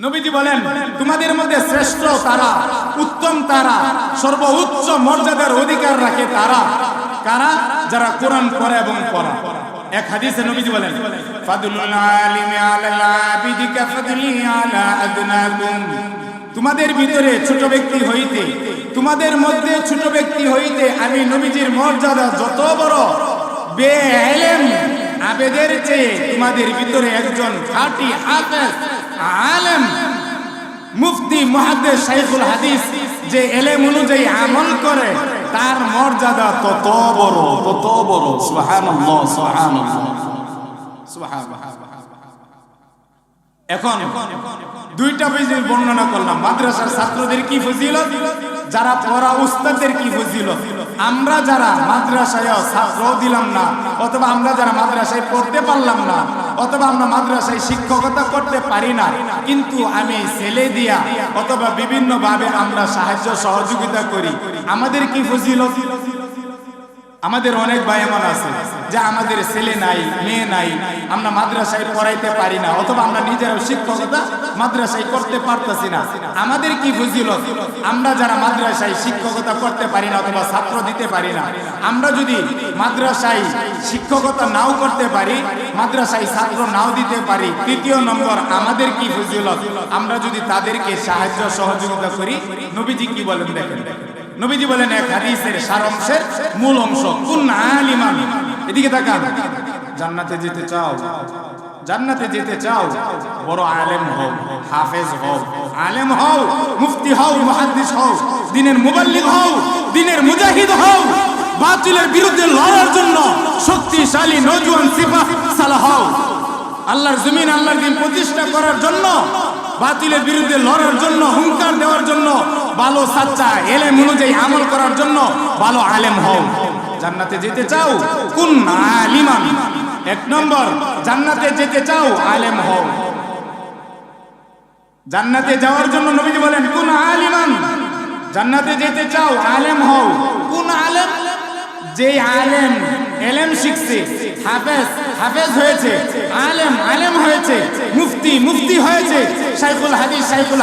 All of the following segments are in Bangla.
নবীজি বলেন, তোমাদের মধ্যে শ্রেষ্ঠ তারা, উত্তম তারা, সর্বোচ্চ মর্যাদার অধিকার রাখে তারা কারা? যারা কোরআন পড়ে এবং পড়া। এক হাদিসে নবীজি বলেন, ফাদলুল আলিমি আলাল আবিদি কাফদলি আলা আদনাকুম। তোমাদের ভিতরে ছোট ব্যক্তি হইতে, তোমাদের মধ্যে ছোট ব্যক্তি হইতে আমি নবীজির মর্যাদা যত বড়, বেইলম আবেদের চেয়ে তোমাদের ভিতরে একজন খাঁটি হাফেজ আলেম মুফতি মুহাদ্দিস শাইখুল হাদিস যে এলেম অনুযায়ী আমল করে তার মর্যাদা তত বড়, তত বড়। সুবহানাল্লাহ, সুবহানাল্লাহ, সুবহানাল্লাহ। এখন দুইটা বিষয় বর্ণনা করলাম, মাদ্রাসার ছাত্রদের কি ফজিলত, যারা পড়া উস্তাদদের কি ফজিলত। আমরা যারা মাদ্রাসায় ছাত্র দিলাম না, অথবা আমরা যারা মাদ্রাসায় পড়তে পারলাম না, অথবা আমরা মাদ্রাসায় শিক্ষকতা করতে পারি না, কিন্তু আমি ছেলে দিয়া অথবা বিভিন্ন ভাবে আমরা সাহায্য সহযোগিতা করি, আমাদের কি ফজিলত। আমাদের অনেক ভাই এমন আছে যে আমাদের ছেলে নাই, মেয়ে নাই, আমরা মাদ্রাসায় পড়াইতে পারি না, অথবা আমরা নিজেরাও শিক্ষকতা মাদ্রাসায় করতে পারতেছি না। আমাদের কি ফজিলত, আমরা যারা মাদ্রাসায় শিক্ষকতা করতে পারি না অথবা ছাত্র দিতে পারি না, আমরা যদি মাদ্রাসায় শিক্ষকতা নাও করতে পারি, মাদ্রাসায় ছাত্র নাও দিতে পারি, তৃতীয় নম্বর আমাদের কি ফজিলত, আমরা যদি তাদেরকে সাহায্য সহযোগিতা করি। নবীজি কি বলেন দেখেন, নবীজি বলেন এক হাদিসের সারাংশের মূল অংশ, কুন আলিমান। এদিকে তাকান, জান্নাতে যেতে চাও, জান্নাতে যেতে চাও, বড় আলেম হও, হাফেজ হও, আলেম হও, মুফতি হও, মুহাদ্দিস হও, দ্বীনের মুবাল্লিগ হও, দ্বীনের মুজাহিদ হও, বাতিলের বিরুদ্ধে লড়ার জন্য শক্তিশালী নওজোয়ান সিপাহ সালাহ হও, আল্লাহর জমিন আল্লাহর দ্বীন প্রতিষ্ঠা করার জন্য, বাতিলের বিরুদ্ধে লড়ার জন্য, হুঙ্কার দেওয়ার জন্য ভালো সাচ্চা এলেম অনুযায়ী আমল করার জন্য ভালো আলেম হও। জান্নাতে যেতে চাও, কুন আলিমান। এক নম্বর, জান্নাতে যেতে চাও, আলেম হও। জান্নাতে যাওয়ার জন্য নবীজি বলেন কুন আলিমান। জান্নাতে যেতে চাও, আলেম হও। কোন আলেম? যে আলেম এলেম শিখছে, হাফেজ হাফেজ হয়েছে, আলেম আলেম হয়েছে, মুফতি মুফতি হয়েছে, শাইখুল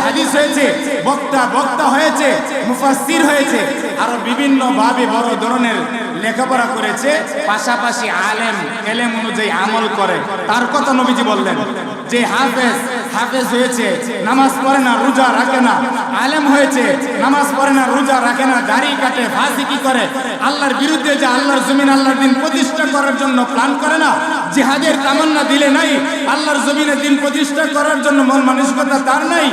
হাদিস হয়েছে, বক্তা বক্তা হয়েছে, মুফাসসির হয়েছে, আরো বিভিন্ন ভাবে বড় ধরনের লেখাপড়া করেছে, পাশাপাশি আলেম এলেম অনুযায়ী আমল করে, তার কথা নবীজি বললেন। যে হাফেজ হয়েছে, নামাজ পড়ে না, রোজা রাখে না, আলেম হয়েছে, নামাজ পড়ে না, রোজা রাখে না, দাড়ি কাটে, ফাসিকি করে, আল্লাহর বিরুদ্ধে যে আল্লাহর জমিন আল্লাহর দ্বীন প্রতিষ্ঠা করার জন্য প্ল্যান করে না, জিহাদের তামান্না দিলে নাই, আল্লাহর জমিনে দ্বীন প্রতিষ্ঠা করার জন্য মন মানসিকতা তার নাই,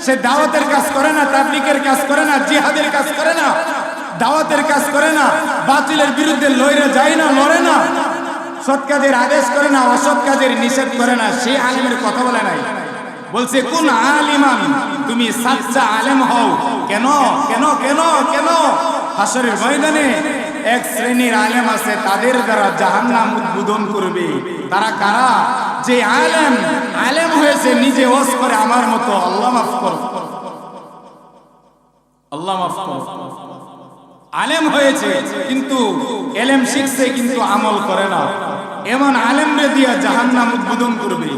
সে দাওয়াতের কাজ করে না, তাবলীগের কাজ করে না, জিহাদের কাজ করে না, দাওয়াতের কাজ করে না, বাতিলের বিরুদ্ধে লড়ে যায় না, লড়ে না, সৎ কাজের আদেশ করে না, অসৎ কাজের নিষেধ করে না, সেই আলেমের কথা বলে নাই। বলছে কোন আলিমান, তুমি সাচ্চা আলেম হও। কেন কেন কেন কেন? হাসরের ময়দানে এক শ্রেণীর আলেম আছে, তাদের দ্বারা জাহান্নাম উদ্বোধন করবে। তারা কারা? যে আলেম হয়েছে, নিজে ওয়াজ করে আমার মতো, আল্লাহ মাফ করো, আল্লাহ মাফ করো। আলেম হয়েছে কিন্তু এলেম শিখছে কিন্তু আমল করে না, এমন আলেমরে দিয়া জাহান্নাম উদ্বোধন করবে।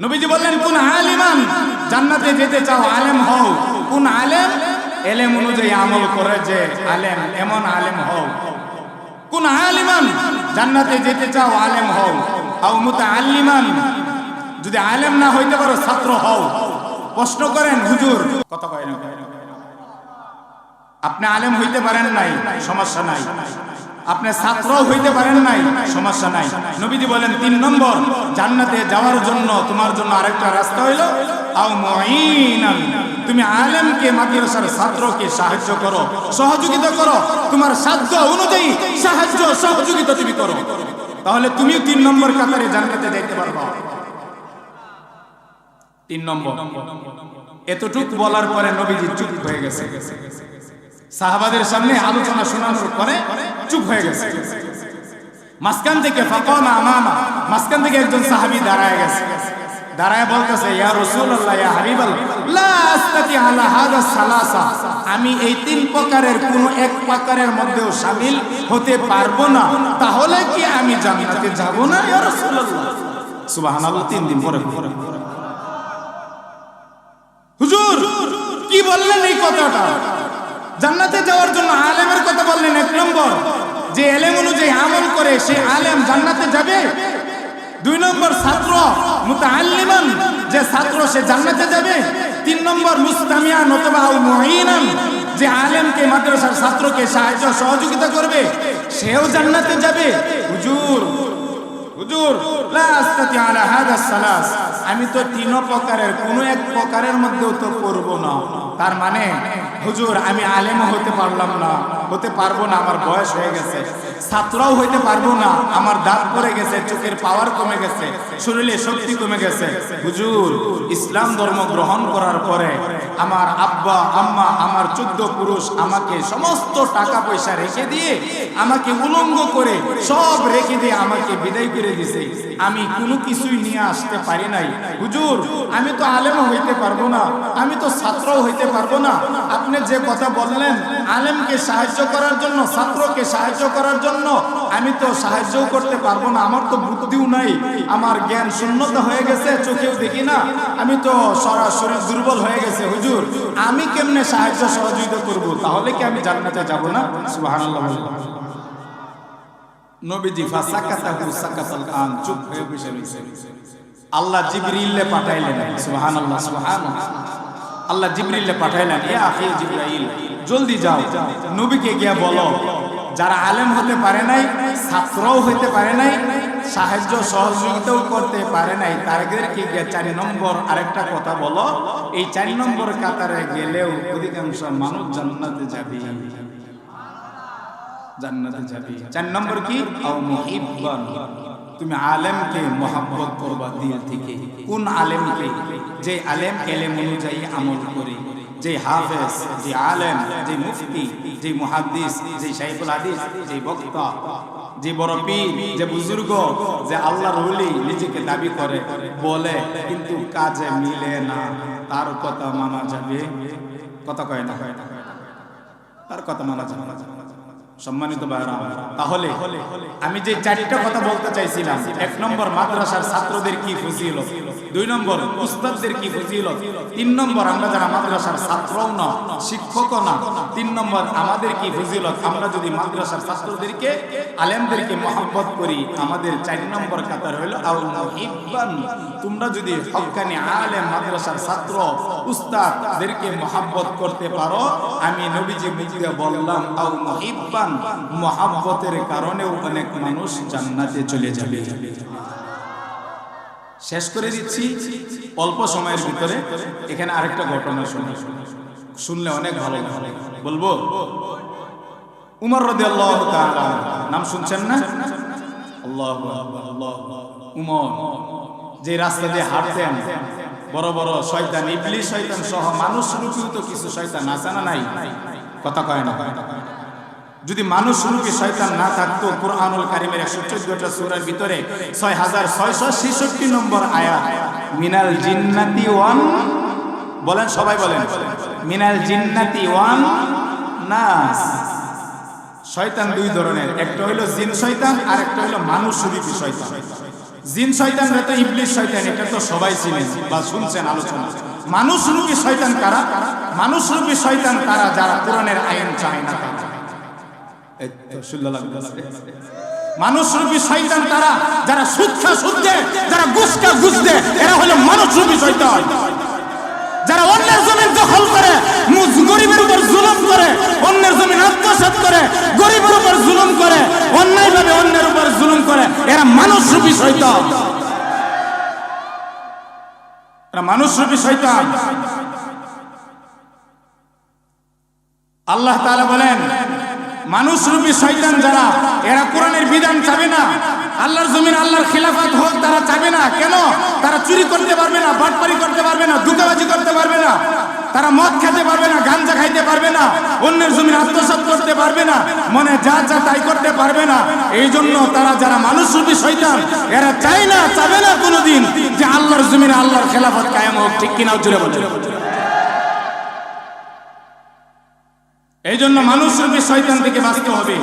নবীজি বললেন কোন আলিমান, জান্নাতে যেতে চাও, আলেম হও। কোন আলেম? এলেম অনুযায়ী আমল করে যে আলেম, এমন আলেম হও। কোন আলিমান, জান্নাতে যেতে চাও, আলেম হও। আও মুতাআল্লিমান, যদি আলেম না হইতে পারো, ছাত্র হও। প্রশ্ন করেন, হুজুর কথা কয় না, আপনি আলেম হইতে পারেন নাই, সমস্যা নাই, আপনি ছাত্র হইতে পারেন নাই, সমস্যা নাই। নবীজি বলেন 3 নম্বর, জান্নাতে যাওয়ার জন্য তোমার জন্য আরেকটা রাস্তা হইল আও মুঈনান, তুমি আলেমকে, মাদ্রাসার ছাত্রকে সাহায্য করো, সহযোগিতা করো, তোমার সাধ্য অনুযায়ী সাহায্য সহযোগিতা তুমি করো, তাহলে তুমিও 3 নম্বর কাতারে জান্নাতে যাইতে পারবা। 3 নম্বর। এতটুকু বলার পরে নবীজি চুপ হয়ে গেছে, সাহাবাদের সামনে আলোচনা শোনানোর পরে চুপ হয়ে গেছে। মাঝখান থেকে ফাকামা আমামা, মাঝখান থেকে একজন সাহাবী দাঁড়ায় গেছে, দাঁড়ায় বলতেছে, ইয়া রাসূলুল্লাহ, ইয়া হাবিবাল্লাহ, লা আস্তাতি আলা হাদা সালাসা, আমি এই 3 প্রকারের কোন এক প্রকারের মধ্যেও শামিল হতে পারবো না, তাহলে কি আমি জান্নাতে যাব না ইয়া রাসূলুল্লাহ? সুবহানাল্লাহ। 3 দিন পরে বললেন এই কথাটা, জান্নাতে যাওয়ার জন্য আলেমের কথা বললেন। এক নম্বর, যে এলেম অনুযায়ী আমল করে সে আলেম জান্নাতে যাবে। দুই নম্বর, ছাত্র মুতাআল্লিমান, যে ছাত্র সে জান্নাতে যাবে। তিন নম্বর, মুস্তামিয়ান অথবা মুঈনান, যে আলেমকে মাদ্রাসার ছাত্রকে সাহায্য সহযোগিতা করবে সেও জান্নাতে যাবে। হুজুর হুজুর লা আস্তাতি আলা হাদা সালাস, আমি তো তিন প্রকারের কোনো এক প্রকারের মধ্যেও তো করব না। তার মানে হুজুর আমি আলেমও হতে পারলাম না, হতে পারবো না, আমার বয়স হয়ে গেছে। ছাত্রও হইতে পারবো না, আমার দাঁত পড়ে গেছে, চোখের পাওয়ার কমে গেছে, শরীরে শক্তি কমে গেছে। হুজুর ইসলাম ধর্ম গ্রহণ করার পরে আমার আব্বা আম্মা, আমার 14 পুরুষ আমাকে সমস্ত টাকা পয়সা রেখে দিয়ে, আমাকে উলঙ্গ করে সব রেখে দিয়ে আমাকে বিদায় করে দিয়েছে। আমি কোনো কিছুই নিয়ে আসতে পারি নাই। হুজুর আমি তো আলেমও হইতে পারবো না, আমি তো ছাত্রও হইতে পারবো না। আপনি যে কথা বললেন আলেমকে সাহায্য করার জন্য, ছাত্রকে সাহায্য করার জন্য, আমি তো সাহায্যও করতে পারবো না, আমার তো বুদ্ধিও নাই, আমার জ্ঞান শূন্যতা হয়ে গেছে, চোখেও দেখি না, আমি তো সরাসরি দুর্বল হয়ে গেছে। হুজুর আমি কেমনে সাহায্য সহযোগিতা করব? তাহলে কি আমি জান্নাতে যাব না? সুবহানাল্লাহ। নবীজি ফাসাকাতাহু সাকাতাল আন, চুপ হয়ে বসে রইছেন। আল্লাহ জিবরিলে পাঠাইলেন। সুবহানাল্লাহ সুবহানাল্লাহ। আল্লাহ জিবরিলে পাঠাইলেন, ইয়া আখি জিবরাইল, জলদি যাও, নবীকে গিয়া বলো যারা আলেম হতে পারে নাই, ছাত্রও হইতে পারে নাই, সাহায্য সহযোগিতাও করতে পারে নাই, তাদেরকে গিয়ে 4 নম্বর আরেকটা কথা বলো, এই 4 নম্বর কাতারে গেলেও অধিকাংশ মানুষ জান্নাতে যাবে, জান্নাতে যাবে। 4 নম্বর কি? আও মুহিব্বান, তুমি আলেমকে মহব্বত করবা দিল থেকে। কোন আলেমকে? যে আলেম এলেম অনুযায়ী আমল করে, যে হাফেজ, যে আলেম, যে মুফতি, যে মুহাদ্দিস, যে শাইখুল হাদিস, যে বক্তা, যে বড় পীর, যে বুজুর্গ, যে আল্লাহর ওলি নিজেকে দাবি করে বলে কিন্তু কাজে মিলে না, তার কথা মানা যাবে? কথা কয় না, তার কথা মানা যাবে না। সম্মানিত ভাইরা, তাহলে আমি যে 4টা কথা বলতে চাইছিলাম, 1 নম্বর মাদ্রাসার ছাত্রদের কি ফজিলত, 2 নম্বর উস্তাদদের কি ফজিলত, 3 নম্বর আমরা যারা মাদ্রাসার ছাত্রও না, শিক্ষকও না, 3 নম্বর আমাদের কি ফজিলত, আমরা যদি মাদ্রাসার ছাত্রদেরকে আলেমদেরকে মহব্বত করি। আমাদের 4 নম্বর কাতার হলো আও মুহিব্বান, তোমরা যদি হক্কানি আলেম মাদ্রাসার ছাত্র উস্তাদদেরকে মহব্বত করতে পারো, আমি নবীজি মুজিয়া বললাম আও মুহিব্বান, মহব্বতের কারণেও অনেক মানুষ জান্নাতে চলে যাবে। শেষ করে দিচ্ছি অল্প সময়ের ভিতরে। এখানে আরেকটা ঘটনা শুনলে অনেক ভালো লাগে, বলবো। উমর রাদিয়াল্লাহু তাআলা, নাম শুনছেন না? আল্লাহু আকবার, আল্লাহু আকবার। উমর যে রাস্তা দিয়ে হাঁটতেন, বড় বড় শয়তান, ইবলিস শয়তান সহ মানুষ রূপী তো কিছু শয়তান আছে না নাই? কথা কয় না। যদি মানুষ রূপী শয়তান না থাকতো, কুরআনুল কারীমের 114টা সূরার ভিতরে 6666 নম্বর আয়াত, মিনাল জিন্নাতি ওয়ান, বলেন সবাই বলেন, মিনাল জিন্নাতি ওয়ান নাস। শয়তান 2 ধরনের, একটা হলো জিন শয়তান আর একটা হলো মানুষ রূপী শয়তান। জিন শয়তান তো ইবলিস শয়তান, এটা তো সবাই চিনেন বা শুনছেন আলোচনা। মানুষ রূপী শয়তান কারা? মানুষ রূপী শয়তান তারা যারা কোরআনের আইন চায় না। মানুষ রূপী শয়তান তারা যারা সুদ দেয়, যারা ঘুষ দেয়, এরা হলো মানুষ রূপী শয়তান। যারা অন্যের জমিন দখল করে, গরিবের উপর জুলুম করে, অন্যের জমিন আত্মসাৎ করে, গরিবের উপর জুলুম করে, অন্যায়ভাবে অন্যের উপর জুলুম করে, এরা মানুষ রূপী শয়তান। এরা মানুষ রূপী শয়তান। আল্লাহ তাআলা বলেন, মানুষ রূপী শয়তান যারা, এরা কোরআনের বিধান চাবে না, আল্লাহর জমিন আল্লাহর খিলাফত হোক তারা চাবে না। কেন? তারা চুরি করতে পারবে না, বাটপারি করতে পারবে না, ধোঁকাবাজি করতে পারবে না, তারা মদ খেতে পারবে না, গাঞ্জা খাইতে পারবে না, অন্যের জমিন আত্মসাৎ করতে পারবে না, মনে যা যা তাই করতে পারবে না। এই জন্য তারা যারা মানুষ রূপী শয়তান, এরা চায় না, চাবে না কোনোদিন যে আল্লাহর জমিনে আল্লাহর খিলাফত কায়েম হোক। ঠিক কিনা জোরে বলেন। এই জন্য মানুষ রূপী শয়তান থেকে বাঁচতে হবে।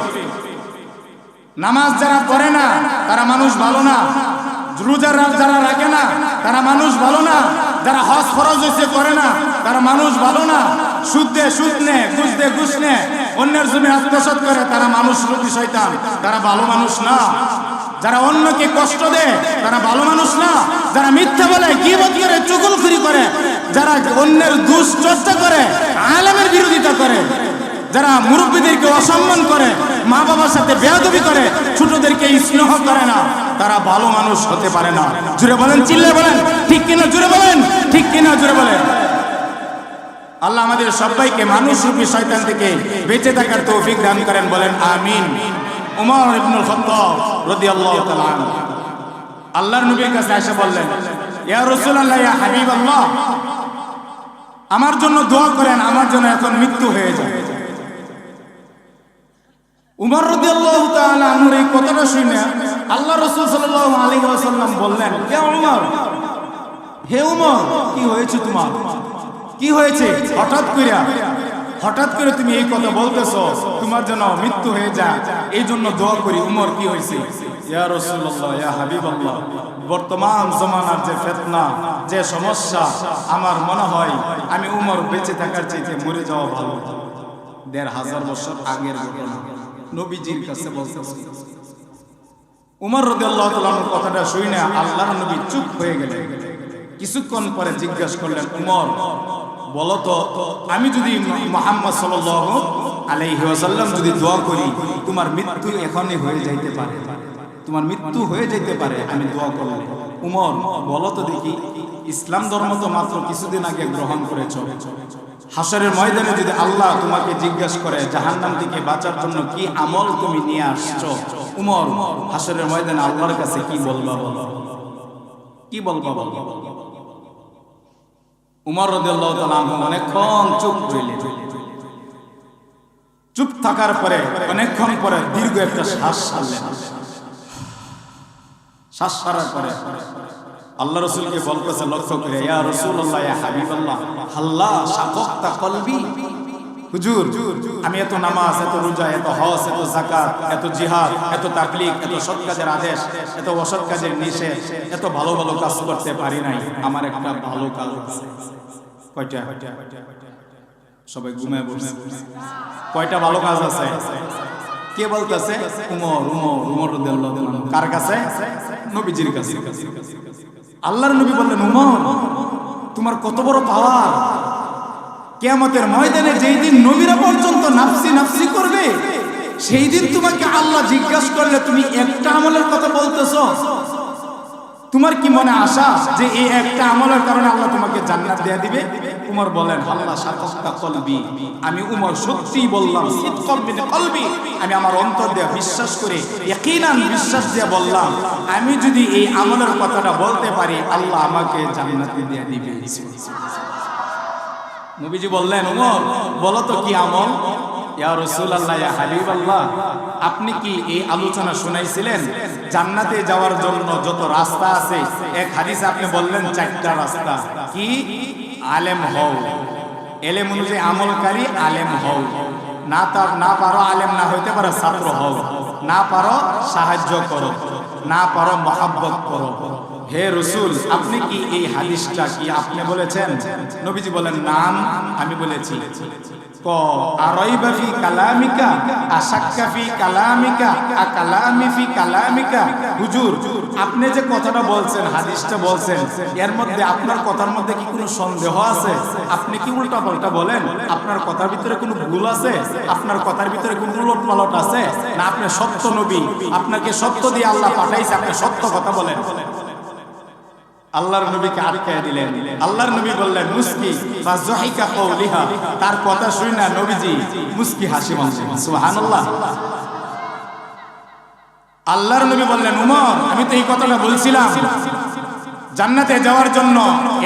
নামাজ যারা পড়ে না তারা মানুষ ভালো না, রোজা যারা রাখে না তারা মানুষ ভালো না, যারা হজ ফরজ হইছে করে না তারা মানুষ ভালো না, সুদ দে সুদ নে, ঘুষ দে ঘুষ নে, অন্যের জমি আত্মসাৎ করে, তারা মানুষ রূপী শয়তান, তারা ভালো মানুষ না। যারা অন্যকে কষ্ট দেয় তারা ভালো মানুষ না। যারা মিথ্যা বলে, গীবত করে, চুগলখড়ি করে, যারা অন্যের দোষ চর্চা করে, আলেমের বিরোধিতা করে, যারা মুরব্বীদেরকে অসম্মান করে, মা বাবার সাথে বেয়াদবি করে, ছোটদেরকে স্নেহ করে না, তারা ভালো মানুষ হতে পারে না। জুড়ে বলেন, চিল্লে বলেন ঠিক কিনা, জুড়ে বলেন ঠিক কিনা, জুড়ে বলেন। আল্লাহ আমাদের সবাইকে মানুষ রূপী শয়তান থেকে বেঁচে থাকার তৌফিক দান করেন, বলেন আমিন। উমর ইবনুল খাত্তাব রাদিয়াল্লাহু তাআলা আনহু আল্লাহর নবীর কাছে এসে বললেন, ইয়া রাসূলুল্লাহ, ইয়া হাবিবাল্লাহ, আমার জন্য দোয়া করেন, আমার জন্য এখন মৃত্যু হয়ে যায়। উমর রাদিয়াল্লাহু তাআলা আনহুর এই কথাটা শুনে আল্লাহ রাসূল সাল্লাল্লাহু আলাইহি ওয়াসাল্লাম বললেন, হে উমর, হে উমর, কি হয়েছে তোমার? কি হয়েছে? হঠাৎ করে তুমি এই কথা বলতেছো, তোমার জন্য মৃত্যু হয়ে যায়, এই জন্য দোয়া করি। উমর, কি হয়েছে? ইয়া রাসূলুল্লাহ, ইয়া হাবিবাল্লাহ, বর্তমান জমানার যে ফিতনা, যে সমস্যা, আমার মনে হয় আমি উমর বেঁচে থাকার চাইতে মরে যাওয়া ভালো। ১৫০০ বছর আগের ঘটনা, নবীজির কাছে বলতেছে। উমর রাদিয়াল্লাহু তাআলা কথাটা শুনে আল্লাহর নবী চুপ হয়ে গেলেন। কিছুক্ষণ পরে জিজ্ঞাসা করলেন, উমর বলো তো, আমি যদি মুহাম্মদ সাল্লাল্লাহু আলাইহি ওয়াসাল্লাম যদি দোয়া করি, তোমার মৃত্যু এখনই হয়ে যাইতে পারে, তোমার মৃত্যু হয়ে যেতে পারে আমি দোয়া করলে। উমর বলো তো দেখি, ইসলাম ধর্ম তো মাত্র কিছুদিন আগে গ্রহণ করেছো, হাসরের ময়দানে যদি আল্লাহ তোমাকে জিজ্ঞাসা করে জাহান্নাম থেকে বাঁচার জন্য কি আমল তুমি নিয়ে আসছো, উমর হাসরের ময়দানে আল্লাহর কাছে কি বলবা? বলো, কি বলবা? বলো। উমর রাদিয়াল্লাহু তাআলা আনহু অনেকক্ষণ চুপ রইলেন। চুপ থাকার পরে অনেকক্ষণ পরে দীর্ঘ একটা শ্বাস ছাড়লেন। শ্বাস ছাড়ার পরে আল্লাহ রাসূলকে বলতেছে লক্ষ্য করে, ইয়া রাসূলুল্লাহ, ইয়া হাবিবাল্লাহ, হাল্লা শাকাক্তা কলবি। হুজুর, আমি এত নামাজ, এত রোজা, এত হজ, এত যাকাত, এত জিহাদ, এত তাবলীগ, এত সৎ কাজের আদেশ, এত অসৎ কাজের নিষেধ, এত ভালো ভালো কাজ করতে পারি নাই। আমার একটা ভালো কাজ আছে। কয়টা? সবাই ঘুমায় পড়ছে। কয়টা ভালো কাজ আছে? কে বলতেছে? উমর রাদিয়াল্লাহু তাআলা। কার কাছে? নবীজির কাছে। আল্লাহর নবী বললেন, উমর, তোমার কত বড় পাওয়ার! কিয়ামতের ময়দানে যেই দিন নবীরা পর্যন্ত নাফসি নাফসি করবে, সেই দিন তোমাকে আল্লাহ জিজ্ঞাসা করলে তুমি একটা আমলের কথা বলতেছো। তোমার কি মনে আশা যে এই একটা আমলের কারণে আল্লাহ তোমাকে জান্নাত দিয়ে দিবে? উমর বলেন, আল্লাহ শাকাক্তা কলবি, আমি উমর সত্যিই বললাম, সিদকাম মিন কলবি, আমি আমার অন্তর দিয়ে বিশ্বাস করে, ইয়াকিনান বিশ্বাস দিয়ে বললাম, আমি যদি এই আমলের কথাটা বলতে পারি আল্লাহ আমাকে জান্নাত দিয়ে দিবে। নবীজি বললেন, উমর বলো তো কি আমল? ইয়া রাসূলুল্লাহ, ইয়া হাবিবাল্লাহ, আপনি কি এই আলোচনা শুনাইছিলেন জান্নাতে যাওয়ার জন্য যত রাস্তা আছে? এক হাদিসে আপনি বললেন 4টা রাস্তা। কি? আলেম হও, এলেম অনুযায়ী আমলকারী আলেম হও, না পারো আলেম না হইতে পারো ছাত্র হও, না পারো সাহায্য করো, না পারো মহব্বত করো। হে রাসূল, আপনি কি এই হাদিসটা কি আপনি বলেছেন? নবীজি বলেন, নাম, আমি বলেছি। ক আরাইবা ফি কালামিকা, আশাক্কা ফি কালামিকা, আকালামি ফি কালামিকা। হুজুর, আপনি যে কথাটা বলছেন, হাদিসটা বলছেন, এর মধ্যে আপনার কথার মধ্যে কি কোনো সন্দেহ আছে? আপনি কি উল্টা পাল্টা বলেন? আপনার কথার ভিতরে কোনো ভুল আছে? আপনার কথার ভিতরে কোনো উলট পালট আছে? না আপনি সত্য নবী, আপনাকে সত্য দিয়ে আল্লাহ পাঠাইছে, আপনি সত্য কথা বলেন? আল্লাহর নবীকে আটকায় দিলেন। আল্লাহর নবী বললেন, মুস্কি ফাযহিকা কওলিহা, তার কথা শুনে না নবীজি মুস্কি হাসি মারলেন। সুবহানাল্লাহ। আল্লাহর নবী বললেন, উমর, আমি তো এই কথাটা বলছিলাম, জান্নাতে যাওয়ার জন্য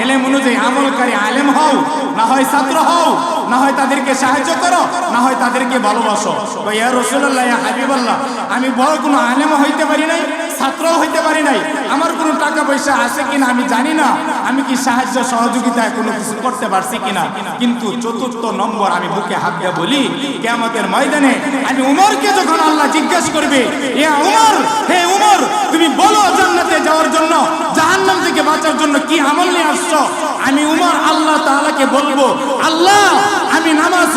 এলেম অনুযায়ী আমলকারী আলেম হও, না হয় ছাত্র হও, না হয় তাদেরকে সাহায্য করো, না হয় তাদেরকে ভালোবাসো। ইয়া রাসূলুল্লাহ, ইয়া হাবিবাল্লাহ, আমি বড় কোনো আলেম হইতে পারি নাই, ছাত্রও হইতে পারি নাই, আমার কোনো টাকা পয়সা আছে কিনা আমি জানি না, আমি কি সাহায্য সহযোগিতায় কোনো কিছু করতে পারছি কিনা, কিন্তু 4র্থ নম্বর আমি বুকে হাত দিয়ে বলি, কিয়ামতের ময়দানে আমি উমরকে যখন আল্লাহ জিজ্ঞাসা করবে, ইয়া উমর, হে উমর, তুমি বলো জান্নাতে যাওয়ার জন্য, জাহান্নাম থেকে বাঁচার জন্য কি আমল নিয়ে আসছো? আমি উমর আল্লাহ তাআলাকে বলবো, আল্লাহ, আমি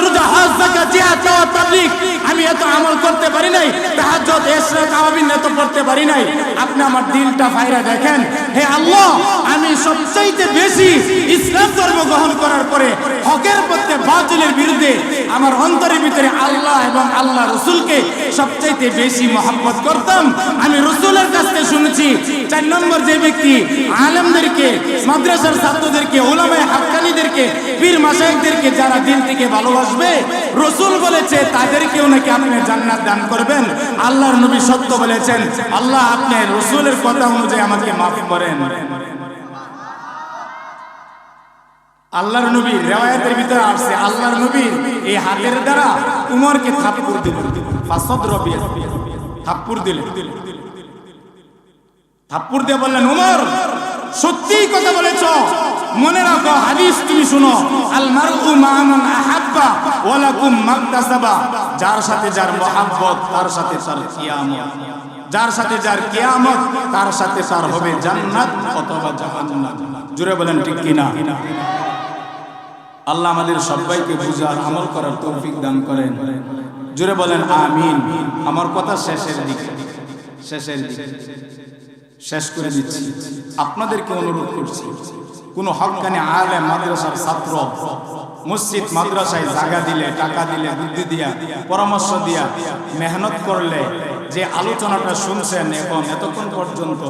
রোজা হজ যাকাত জিহাদ দাওয়াত তাবলীগ আমি এত আমল করতে পারি নাই, তাহাজ্জুদ ইশরাক আওয়াবিন এত পড়তে পারি নাই। আপনি আমার দিলটা ফাইরা দেখেন, হে আল্লাহ আমি সবচাইতে বেশি ইসলাম ধর্ম গ্রহণ করার পরে হকের পথে বাতিলের বিরুদ্ধে আমার অন্তরের ভিতরে আল্লাহ এবং আল্লাহ রাসূলকে সবচাইতে বেশি মহব্বত করতাম। আমি রাসূলের কাছ থেকে শুনেছি 4 নম্বর যে ব্যক্তি আলেমদেরকে, মাদ্রাসার ছাত্রদেরকে, উলামায়ে হাক্কানীদেরকে, পীর মাশায়েখদেরকে যারা দিল থেকে ভালোবাসবে, রাসূল বলেছে তাদেরকেও নাকি আপনি জান্নাত দান করবেন। আল্লাহর নবী সত্য বলেছেন, আল্লাহ আপনি রাসূলের কথা অনুযায়ী আমাকে মাফ করেন। আল্লাহর নবী রিওয়ায়াতের ভিতরে আসছে, আল্লাহর নবী এই হাতের দ্বারা উমরকে থাপ্পড় দিলেন, থাপ্পড় দিলেন, থাপ্পড় দিয়ে বললেন, উমর সত্যি কথা বলেছো, মনে রাখো হাদিস তুমি শুনো, আল মারউ মা মান আহাব্বা ওয়া লাকুম মাকতাসাবা, যার সাথে যার মহব্বত তার সাথে তার কিয়ামত, যার সাথে যার কিয়ামত তার সাথে তার হবে জান্নাত অথবা জাহান্নাম। জোরে বলেন ঠিক কিনা? আল্লাহ আমাদের সবাইকে বুঝার আমল করার তৌফিক দান করেন। জোরে বলেন আমিন। আমার কথা শেষের দিকে, শেষ করে দিচ্ছি। আপনাদেরকে অনুরোধ করছি, কোন হক্কানি আলেম, মাদ্রাসার ছাত্র মসজিদ মাদ্রাসায় জায়গা দিলে, টাকা দিলে, বুদ্ধি দিয়া, পরামর্শ দিয়া, মেহনত করলে যে আলোচনাটা শুনছেন এখন এতক্ষণ পর্যন্ত,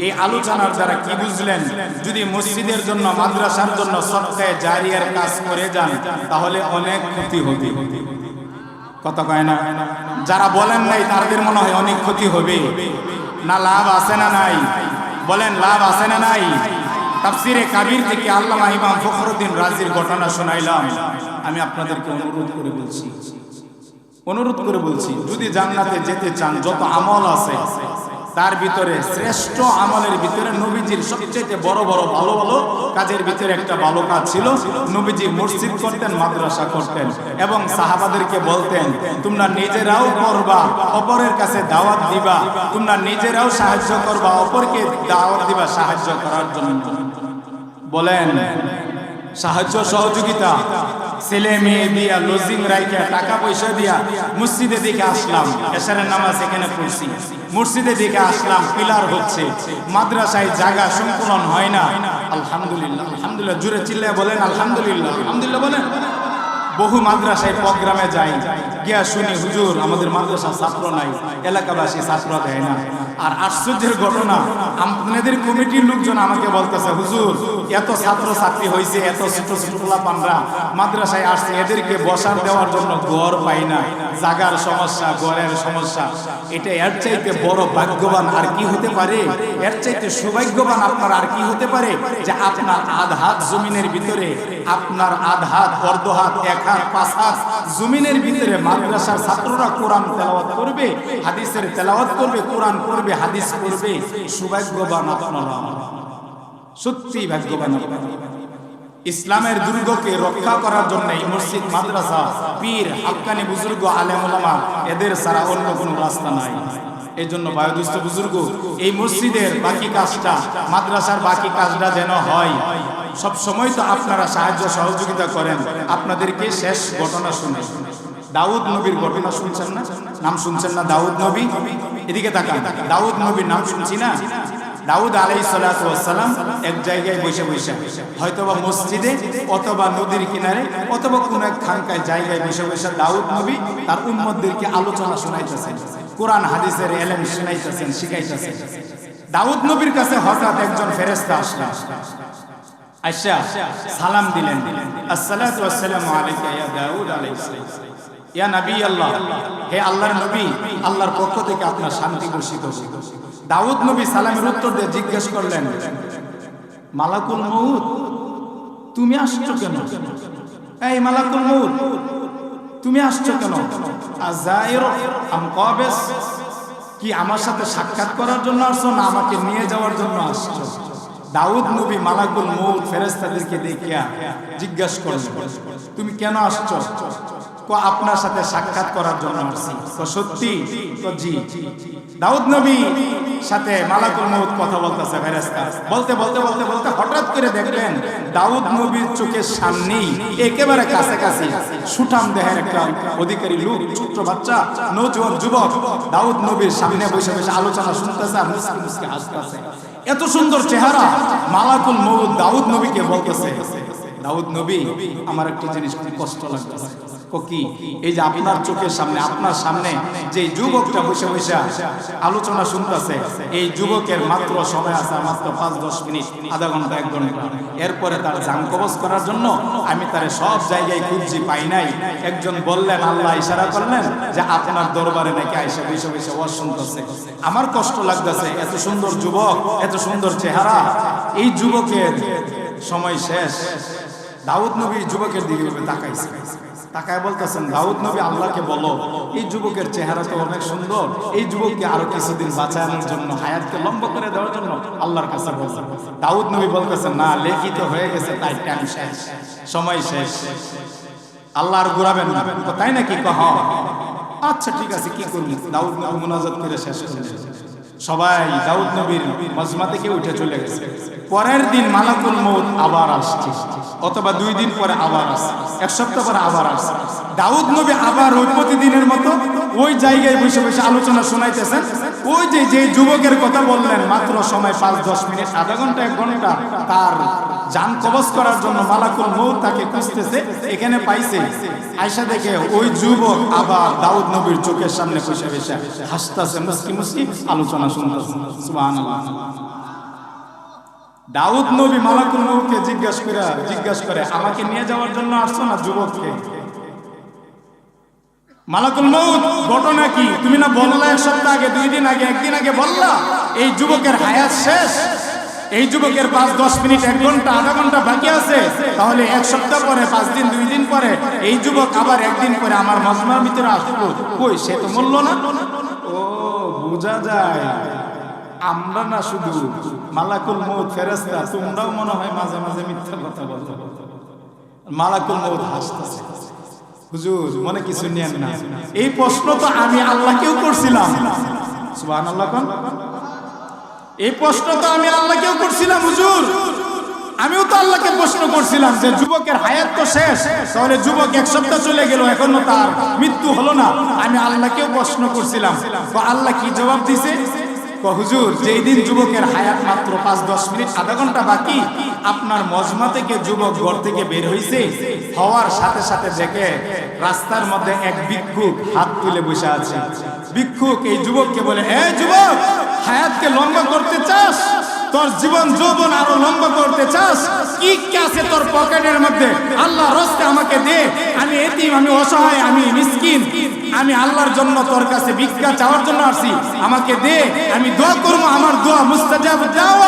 এই আলোচনার দ্বারা কি বুঝলেন? যদি মসজিদের জন্য, মাদ্রাসার জন্য সদকায়ে জারিয়ার কাজ করে যান তাহলে অনেক ক্ষতি হবে। কথা কয় না? যারা বলেন নাই তাদের মনে হয় অনেক ক্ষতি হবে না? লাভ আছে না নাই? বলেন লাভ আছে না নাই? তাফসিরে কাবির থেকে আল্লামা ইমাম ফখরুদ্দিন রাজির ঘটনা শোনাইলাম। আমি আপনাদেরকে অনুরোধ করে বলছি, যদি জান্নাতে যেতে চান, যত আমল আছে তার ভিতরে শ্রেষ্ঠ আমলের ভিতরে নবীজির সবচেয়ে বড় বড় ভালো ভালো কাজের ভিতরে একটা ভালো কাজ ছিল, নবীজি মসজিদ করতেন, মাদ্রাসা করতেন এবং সাহাবাদেরকে বলতেন তোমরা নিজেরাও করবা, অপরের কাছে দাওয়াত দিবা, তোমরা নিজেরাও সাহায্য করবা, অপরকে দাওয়াত দিবা সাহায্য করার জন্য। বলেন সাহায্য সহযোগিতা, ছেলে মেয়ে দিয়া, লজিং রাইখা, টাকা পয়সা দিয়া মসজিদে দিকে আসলাম, এশারের নামাজ এখানে পড়ছি, মসজিদে দিকে আসলাম, পিলার হচ্ছে, মাদ্রাসায় জায়গা সংকুলন হয় না। আলহামদুলিল্লাহ, আলহামদুলিল্লাহ, জুড়ে চিল্লায় বলেন আলহামদুলিল্লাহ, আলহামদুলিল্লাহ বলেন। বহু মাদ্রাসায় প্রোগ্রামে যাই, গিয়া শুনি হুজুর আমাদের মাদ্রাসা ছাত্র নাই, এলাকাবাসী ছাত্র দেয় না। আর আশ্চর্যের ঘটনা, আপনাদের কমিটির লোকজন আমাকে বলতেছে হুজুর এত ছাত্র ছাত্রী হয়েছে, এত ছোট ছোট পোলাপানরা মাদ্রাসায় আসছে, এদেরকে বসার দেওয়ার জন্য ঘর পাই না, জাগার সমস্যা, ঘরের সমস্যা। এটা এর চাইতে বড় ভাগ্যবান আর কি হতে পারে? এর চাইতে সৌভাগ্যবান আপনার আর কি হতে পারে যে আপনার আধ হাত জমিনের ভিতরে, আপনার আধ হাত, অর্ধ হাত, 1 হাত, 5 হাত জমিনের ভিতরে মাদ্রাসার ছাত্ররা কোরআন তেলাওয়াত করবে, হাদিসের তেলাওয়াত করবে, কোরআন পড়বে, হাদিস পড়বে। সৌভাগ্যবান আপনারা, সত্যি ভাগ্যবান। ইসলামের দুর্গকে রক্ষা করার জন্য এই মসজিদ, মাদ্রাসা, পীর, হাক্কানি বুজুর্গ, আলেম ওলামা, এদের ছাড়া অন্য কোনো রাস্তা নাই। এই জন্য বায়ুদুস্থ বুজুর্গ, এই মসজিদের বাকি কাজটা, মাদ্রাসার বাকি কাজটা যেন হয়, সব সময় তো আপনারা সাহায্য সহযোগিতা করেন। আপনাদেরকে শেষ ঘটনা শুনে, দাউদ নবীর ঘটনা শুনছেন না? নাম শুনছেন না? দাউদ নবী, এদিকে তাকান। দাউদ নবীর নাম শুনছি না? দাউদ আলাইহিস সালাতু ওয়াস সালাম এক জায়গায় বসে বসে, হয়তোবা মসজিদে অথবা নদীর কিনারে অথবা কোন এক খানকায় জায়গায় বসে বসে দাউদ নবী তার উম্মতদেরকে আলোচনা শোনাইতেছেন, কোরআন হাদিসের ইলম শোনাইতেছেন, শিখাইতেছেন। দাউদ নবীর কাছে হঠাৎ একজন ফেরেশতা আসলেন, আয়েশা সালাম দিলেন, আসসালাতু ওয়াসসালামু আলাইকা ইয়া দাউদ আলাইহিস সালাম, ইয়া নবী আল্লাহ, হে আল্লাহর নবী, আল্লাহর পক্ষ থেকে আপনার শান্তি বর্ষিত হোক। দাউদ নবী সালামের উত্তর দিয়ে জিজ্ঞেস করলেন, মালাকুল মউত তুমি আসছো কেন? এই মালাকুল মউত তুমি আসছো কেন? আযাইর আম কাবিস, কি আমার সাথে সাক্ষাৎ করার জন্য আসছো না আমাকে নিয়ে যাওয়ার জন্য আসছো? দাউদ নবী মালাকুল মউত ফেরেশতাদেরকে দেখিয়া জিজ্ঞাসা করলেন, তুমি কেন আসছো? আপনার সাথে সাক্ষাৎ করার জন্য আসছি। সত্যি? জি। দাউদ নবী সাথে মালাকুল মউত কথা বলতেছে ফেরেশতা। বলতে বলতে বলতে বলতে হঠাৎ করে দেখলেন দাউদ নবীর চোখের সামনেই একেবারে কাছাকাছি সুঠাম দেহের একটা অধিকারী লোক, ছোট্ট বাচ্চা, নওজোয়ান যুবক দাউদ নবীর সামনে বসে বসে আলোচনা শুনতেছে আর মুস্কি মুস্কি হাসতেছে। এত সুন্দর চেহারা। মালাকুল মউত দাউদ নবীকে বলতেছে, দাউদ নবী, আমার একটা জিনিস খুব কষ্ট লাগতেছে। কি? এই যে আপনার চোখের সামনে, আপনার সামনে যে যুবকটা বসে বসে আলোচনা শুনতেছে, এই যুবকের মাত্র সময় আছে মাত্র 5-10 মিনিট, আধা ঘন্টা, 1 ঘন্টা। এরপরে তার জান কবজ করার জন্য আমি তারে সব জায়গায় খুঁজছি, পাই নাই। একজন বললেন, আল্লাহ ইশারা করলেন যে আপনার দরবারে নাকি আয়েশা বসে বসে ওয়াজ শুনতেছে। আমার কষ্ট লাগতেছে, এত সুন্দর যুবক, এত সুন্দর চেহারা, এই যুবকের সময় শেষ। দাউদ নবী যুবকের দিকে তাকাইছে, তাকায় বলতেছেন, দাউদ নবী আল্লাহকে বলো এই যুবকের চেহারা তো অনেক সুন্দর, এই যুবককে আরো কিছুদিন বাঁচানোর জন্য, হায়াতকে লম্বা করে দেওয়ার জন্য আল্লাহর কাছে বলছেন। দাউদ নবী বলতেছেন, না, লিখিত হয়ে গেছে, তাই টাইম শেষ, সময় শেষ, আল্লাহ আর ঘুরাবেন না। তাই নাকি? আচ্ছা ঠিক আছে, কি করবি? দাউদ নবী মুনাজাত করে শেষ করলেন। সবাই দাউদ নবীর মজমা থেকে উঠে চলে গেছে। পরের দিন মালাকুল মউত আবার আসছে, অথবা 2 দিন পরে আবার আসছে, 1 সপ্তাহ পরে আবার আসছে। দাউদ নবী আবার ওই প্রতিদিনের মতো ওই জায়গায় বসে বসে আলোচনা শোনাইতেছেন। ওই যে যুবকের কথা বললেন, মাত্র সময় 5-10 মিনিট, আধা ঘন্টা, 1 ঘন্টা, তার জান কবজ করার জন্য মালাকুল মউত তাকে খুঁজতেছে। এখানে পাইছে, আয়েশা দেখে ওই যুবক আবার দাউদ নবীর চোখের সামনে বসে বসে হাসতেছে, মুস্কি মুস্কি আলোচনা শুনতেছে। সুবহানাল্লাহ। দাউদ নবী মালাকুল মউতকে জিজ্ঞাসা করে আমাকে নিয়ে যাওয়ার জন্য আসছো না যুবককে? মালাকুল মউত, ঘটনা কি? তুমি না বললা 1 সপ্তাহ আগে, 2 দিন আগে, 1 দিন আগে বললা এই যুবকের হায়াত শেষ, এই যুবকের 5-10 মিনিট, 1 ঘন্টা, আধা ঘন্টা বাকি আছে। তাহলে 1 সপ্তাহ পরে, 5 দিন, 2 দিন পরে এই যুবক আবার 1 দিন পরে আমার মজমার ভিতরে আসলো। কই, সে তো বললো না। ও, বোঝা যায় আমরা না শুধু মালাকুল মউত ফেরেশতা, তোমরাও মনে হয় মাঝে মাঝে মিথ্যা কথা বলতে। মালাকুল মউত হাসতেছে, হুজুর মনে কিছু নেন না, এই প্রশ্ন তো আমি আল্লাহকেও করছিলাম। সুবহানাল্লাহ। কোন এই প্রশ্ন তো আমি আল্লাহকেও করছিলাম হুজুর, আমিও তো আল্লাহকে প্রশ্ন করছিলাম যে যুবকের হায়াত তো শেষ, তাহলে যুবক 1 সপ্তাহ চলে গেল, এখনো তার মৃত্যু হলো না। আমি আল্লাহকেও প্রশ্ন করছিলাম। আল্লাহ কি জবাব দিছে? হুজুর, যেই দিন যুবকের হায়াত মাত্র 5-10 মিনিট, আধা ঘন্টা বাকি, আপনার মজমা থেকে যুবক ঘর থেকে বের হইছে, হওয়ার সাথে সাথে দেখে রাস্তার মধ্যে এক ভিক্ষুক হাত তুলে বসে আছে। ভিক্ষুক এই যুবককে বলে, এই যুবক, হায়াতকে লম্বা করতে চাস? তোর জীবন যৌবন আরো লম্বা করতে চাস? কি আছে তোর পকেটের মধ্যে? আল্লাহর রাস্তায় আমাকে দে, আমি এতিম, আমি অসহায়, আমি মিসকিন, আমি আল্লাহর জন্য তোর কাছে ভিক্ষা চাওয়ার জন্য আসছি, আমাকে দে, আমি দোয়া করবো, আমার দোয়া মুস্তাজাব দাও,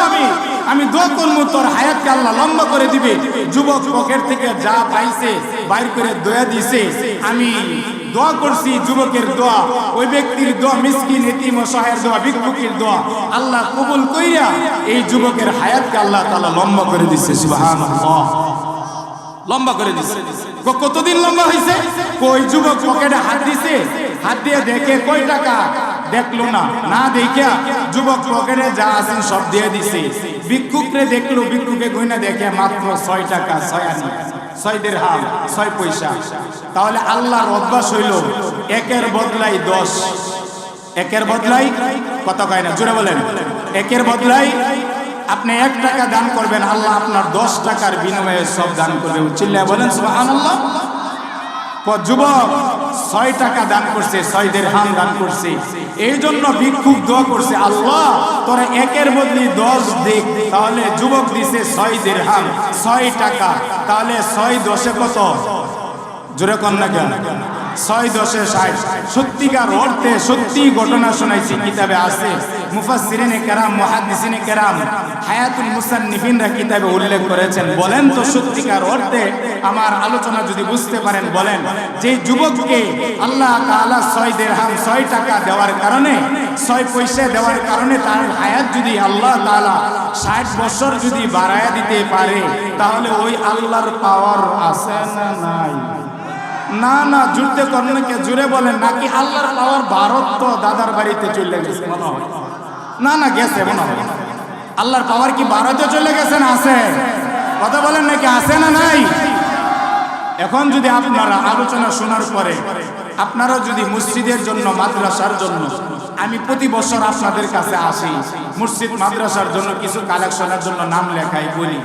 আমি দোয়া করবো, তোর হায়াতকে আল্লাহ লম্বা করে দিবে। যুবক পকেট থেকে যা পাইছে বাইর করে দোয়া দিছে। আমি দোয়া করছি, যুবকের দোয়া, ওই ব্যক্তির দোয়া, মিসকিন, এতিম, অসহায়ের দোয়া, ভিক্ষুকের দোয়া আল্লাহ কবুল কইরা এই যুবকের হায়াতকে আল্লাহ তাআলা লম্বা করে দিচ্ছে। সুবহানাল্লাহ। লম্বা করে দিচ্ছে। কতদিন লম্বা হয়েছে? কই যুবক পকেটে হাত দিছে, হাত দিয়ে দেখে কয় টাকা, দেখলো না, না দেখা যুবক পকেটে যা আছে সব দিয়ে দিছে। ভিক্ষুকরে দেখলো, ভিক্ষুকে গয়না দেখে মাত্র 6 টাকা, 6 আনা, 6 দিরহাম, 6 পয়সা। তাহলে আল্লাহর অভ্যাস হইল একের বদলাই 10, একের বদলাই কত কয় না, জোরে বলেন, একের বদলাই আপনি 1 টাকা দান করবেন, আল্লাহ আপনার 10 টাকার বিনিময়ে সব দান করবে। চিল্লায় বলেন সুবহানাল্লাহ। যুবক 6 টাকা দান করছে, 6 দিরহাম দান করছে। এই জন্য ভিক্ষুক দোয়া করছে, আল্লাহ তোরা একের বদলে 10 দে। তাহলে যুবক দিছে 6 দিরহাম, 6 টাকা। তাহলে 6 10 কত? জোরে কন না কেন? 6 10 60। সত্যিকার অর্থে সত্যি ঘটনা শোনাইছি, কিতাবে আছে। মুফাসসিরিনে কেরাম, মুহাদ্দিসিনে কেরাম, হায়াতুল মুসান্নিফিনরা কিতাবে উল্লেখ করেছেন। বলেন তো সত্যিকার অর্থে আমার আলোচনা যদি বুঝতে পারেন, বলেন যে যুবককে আল্লাহ তাআলা 6 দিরহাম, 6 টাকা দেওয়ার কারণে, 6 পয়সা দেওয়ার কারণে তার হায়াত যদি আল্লাহ তাআলা 60 বছর যদি বাড়ায়া দিতে পারে, তাহলে ওই আল্লাহর পাওয়ার আছে না নাই? না না জুড়তে কর্ণকে জুড়ে বলেন নাকি আল্লাহর পাওয়ার ভারত তো দাদার বাড়িতে চলে গেছে মনে হয়। না না গেছে মনে হয়। আল্লাহর পাওয়ার কি ভারতে চলে গেছে না আছে? কথা বলেন নাকি আছে না নাই? এখন যদি আপনারা আলোচনা শোনার পরে আপনারা যদি মসজিদের জন্য মাদ্রাসার জন্য, আমি প্রতি বছর আপনাদের কাছে আসি মসজিদ মাদ্রাসার জন্য কিছু কালেকশনের জন্য নাম লেখাই বলি,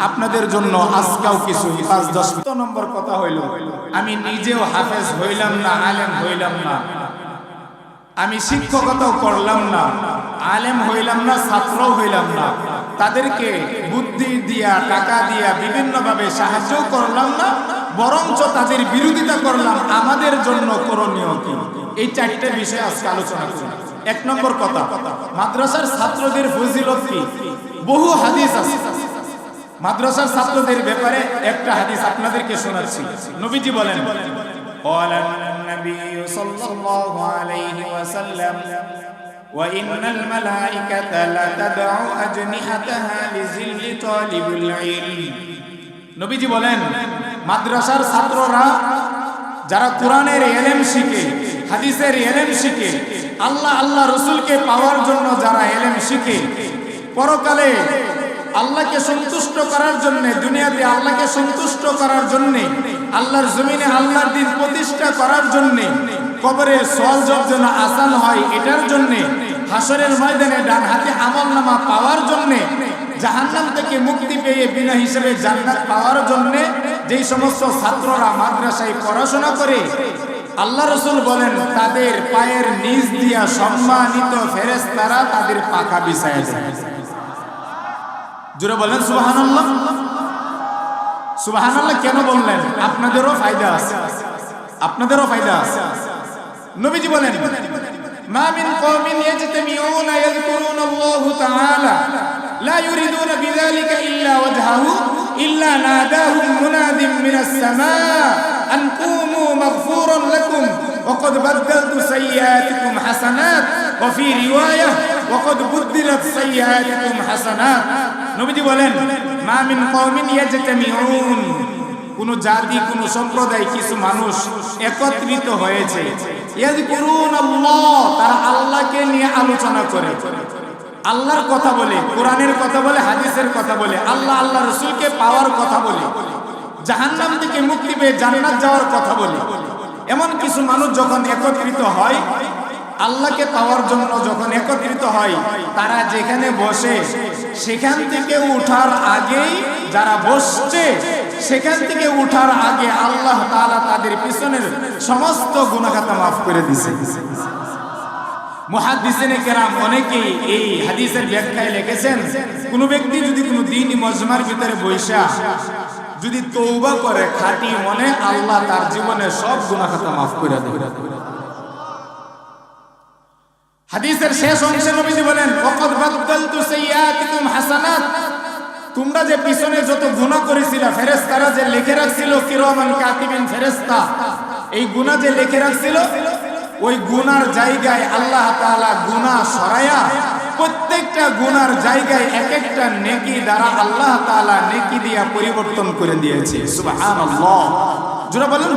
আপনাদের জন্য আজকেও কিছু 5-10 নম্বর কথা হইল, আমি নিজেও হাফেজ হইলাম না, আলেম হইলাম না, আমি শিক্ষকতাও করলাম না, আলেম হইলাম না, ছাত্রও হইলাম না, তাদেরকে বুদ্ধি দিয়া টাকা দিয়া বিভিন্নভাবে সাহায্য করলাম না, বরঞ্চ তাদের বিরোধিতা করলাম। আমাদের জন্য করণীয় কি? এই 4টে বিষয় আজকে আলোচনা করব। 1 নম্বর কথা, মাদ্রাসার ছাত্রদের ফজিলত কি? বহু হাদিস আছে মাদ্রাসার ছাত্রদের ব্যাপারে। একটা হাদিস আপনাদেরকে শোনাচ্ছি। নবীজি বলেন, قال النبي صلى الله عليه وسلم وإن الملائكة لتدع أجنحتها لذل طالب العلم। নবীজি বলেন, মাদ্রাসার ছাত্ররা যারা কোরআনের ইলম শিখে, হাদিসের ইলম শিখে, আল্লাহ রাসূলকে পাওয়ার জন্য যারা ইলম শিখে, পরকালে আল্লাহকে সন্তুষ্ট করার জন্য, দুনিয়াতে আল্লাহকে সন্তুষ্ট করার জন্য, আল্লাহর জমিনে আল্লাহর দ্বীন প্রতিষ্ঠা করার জন্য, কবরের সওয়াল জবাব যেন আসান হয় এটার জন্য, হাসরের ময়দানে ডান হাতে আমলনামা পাওয়ার জন্য, জাহান্নাম থেকে মুক্তি পেয়ে বিনা হিসেবে জান্নাত পাওয়ার জন্য যেই সমস্ত ছাত্ররা মাদ্রাসায় পড়াশোনা করে, আল্লাহ রাসূল বলেন তাদের পায়ের নিচ দিয়া সম্মানিত ফেরেশতারা তাদের পাখা বিছায় দেয়। জোরে বলেন সুবহানাল্লাহ। সুবহানাল্লাহ কেন বললেন? আপনাদেরও ফায়দা আছে, আপনাদেরও ফায়দা আছে। নবীজি বলেন, মা মিন কওমিন ইয়াজতামিউনা ইয়াযকুরুনা আল্লাহু তাআলা লা ইউরিদুনা বিযালিকা ইল্লা ওয়াজহাহু ইল্লা নাদাহুম মুনাদিম মিনাস সামা আন কুমু মাগফুরান লাকুম ওয়া ক্বাদ বাদদালতু সাইয়্যাতিকুম হাসানাত ওয়া ফি রিওয়ায়াহ ওয়া ক্বাদ বুদদিলাত সাইয়্যাতিকুম হাসানাত। নবীজি বলেন, মা মিন কওমিন ইয়াজতামিউন, কোন জাতি, কোন সম্প্রদায়, কিছু মানুষ একত্রিত হয়েছে, ইয়াযকুরুনাল্লাহ, তারা আল্লাহকে নিয়ে আলোচনা করে, আল্লাহর কথা বলে, কোরআনের কথা বলে, হাদিসের কথা বলে, আল্লাহ রাসূলকে পাওয়ার কথা বলে, জাহান্নাম থেকে মুক্তি পেয়ে জান্নাত যাওয়ার কথা বলে। এমন কিছু মানুষ যখন একত্রিত হয়, আল্লাহকে পাওয়ার জন্য যখন একত্রিত হয়, তারা যেখানে বসে সেখান থেকে উঠার আগেই, যারা বসছে সেখান থেকে উঠার আগে আল্লাহ তাআলা তাদের পিছনের সমস্ত গুনাহ খাতা মাফ করে দিয়েছে। মুহাদ্দিসিনে কেরাম অনেকেই এই হাদিসের ব্যাখ্যায় লিখেছেন, কোন ব্যক্তি যদি কোনো দ্বীনি মজমার ভিতরে বসা যদি তওবা করে খাঁটি মনে, আল্লাহ তার জীবনের সব গুনাহ খাতা মাফ করে দেবে। হাদিসের শেষ অংশে নবীজি বলেন, ওয়াকাদ বাদদালতু সাইয়্যাতিকুম হাসানাত, তোমরা যে পিছনে যত গুনাহ করেছিলে, ফেরেশতারা যে লিখে রাখছিল, কিরামান কাতিবিন ফেরেশতা, এই গুনাহ যে লিখে রাখছিল, ওই গুনার জায়গায় আল্লাহ তাআলা গুনাহ সরায়া প্রত্যেকটা গুনার জায়গায় এক একটা নেকি দ্বারা আল্লাহ তাআলা নেকি দিয়া পরিবর্তন করে দিয়েছে। সুবহানাল্লাহ।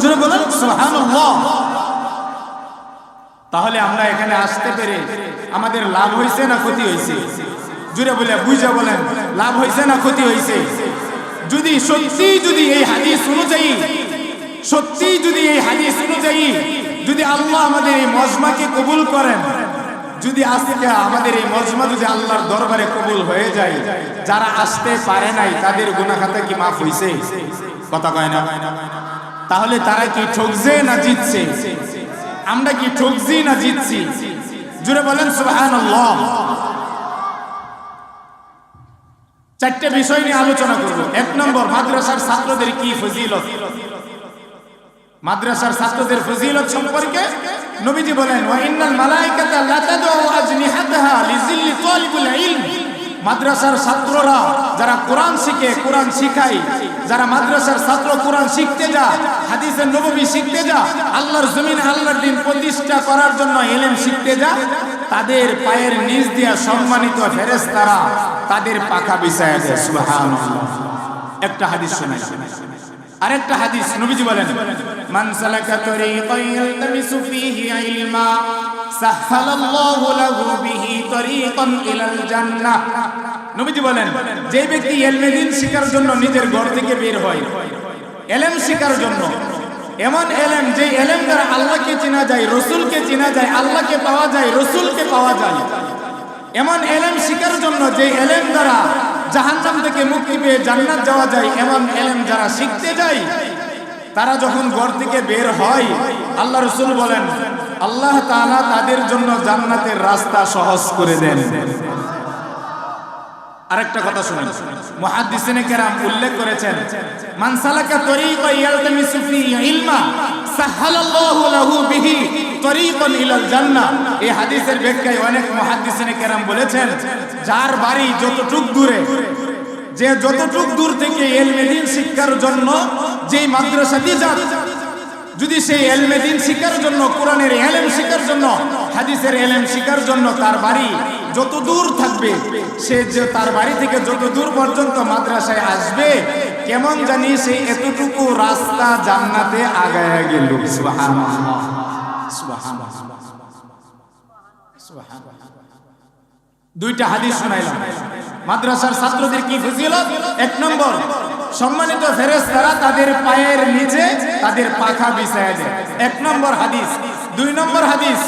জোরে বলেন সুবহানাল্লাহ। তাহলে আমরা এখানে আসতে পেরে আমাদের লাভ হয়েছে না ক্ষতি হয়েছে? জোরে বলে বুঝা বলেন, লাভ হয়েছে না ক্ষতি হয়েছে? যদি সত্যি যদি এই হাদিস অনুযায়ী যদি আল্লাহ আমাদের এই মজমাকে কবুল করেন, যদি আজকে আমাদের এই মজমা যদি আল্লাহর দরবারে কবুল হয়ে যায়, যারা আসতে পারে নাই তাদের গুনাহ খাতা কি মাফ হইছে? কথা কয় না? তাহলে তারা কি ঠকছে না জিতছে? আমরা কি ঠকছি না জিতছি? জোরে বলেন সুবহানাল্লাহ। 4টে বিষয় নিয়ে আলোচনা করব। 1 নম্বর, মাদ্রাসার ছাত্রদের কি ফজিলত। মাদ্রাসার ছাত্রদের ফজিলত সম্পর্কে নবীজি বলেন, ওয়া ইন্নাল মালায়েকাতা লা তাদউ আজনিহাতাহা লিজিল্লি তালিবুল ইলম। মাদ্রাসার ছাত্ররা যারা কোরআন শিখে, কোরআন শিখায়, যারা মাদ্রাসার ছাত্র কোরআন শিখতে যা, হাদিসের নববী শিখতে যা, আল্লাহর জমিনে আল্লাহর দ্বীন প্রতিষ্ঠা করার জন্য ইলম শিখতে যা, তাদের পায়ের নিচ দিয়া সম্মানিত ফেরেশতারা তাদের পাখা বিছায় দেয়। সুবহানাল্লাহ। একটা হাদিস শোনাই। আরেকটা হাদিস নবীজি বলেন, মান সালাকা তরিকান ইয়ালতামিসু ফীহি ইলমা সাহহালাল্লাহু লাহু বিহি তরিকান ইলাল জান্নাহ। নবীজি বলেন, যে ব্যক্তি ইলমে দ্বীন শিখার জন্য নিজের ঘর থেকে বের হয়, ইলম শিখার জন্য, এমন ইলম যে ইলম দ্বারা আল্লাহকে চেনা যায়, রাসূলকে চেনা যায়, আল্লাহকে পাওয়া যায়, রাসূলকে পাওয়া যায়, এমন ইলম শিখার জন্য যে ইলম দ্বারা জাহান্নাম থেকে মুক্তি পেয়ে জান্নাত যাওয়া যায়, এমন ইলম যারা শিখতে যায়, তারা যখন ঘর থেকে বের হয়, আল্লাহ রাসূল বলেন আল্লাহ তাআলা তাদের জন্য জান্নাতের রাস্তা সহজ করে দেন। আরেকটা কথা শুনেন, মুহাদ্দিসিনে কেরাম উল্লেখ করেছেন, মান সালাকা তরিকান ইয়ালতামিসু ফীহি ইলমা সাহহালাল্লাহু লাহু বিহি তরিকান ইলাল জান্নাহ। এই হাদিসের ব্যাখ্যায় অনেক মুহাদ্দিসিনে কেরাম বলেছেন, যার বাড়ি যতটুক দূরে, যে যতটুক দূর থেকে ইলমে দ্বীন শিক্ষার জন্য যেই মাদ্রাসাতে যাক, যদি সেই ইলমে দ্বীন শিক্ষার জন্য, কোরআনের ইলম শিক্ষার জন্য, হাদিসের ইলম শিক্ষার জন্য তার বাড়ি যত দূর থাকবে, সে যে তার বাড়ি থেকে যত দূর পর্যন্ত মাদ্রাসায় আসবে, কেমন জানি সেই এতটুকু রাস্তা জান্নাতে আগায়া গেল। সুবহানাল্লাহ, সুবহানাল্লাহ, সুবহানাল্লাহ। দুইটা হাদিস শোনাইলাম। মাদ্রাসার ছাত্রদের কি ফজিলত? এক নম্বর, সম্মানিত ফেরেশতারা তাদের পায়ের নিচে তাদের পাখা বিছায় দেয়, এক নম্বর হাদিস। দুই নম্বর হাদিস,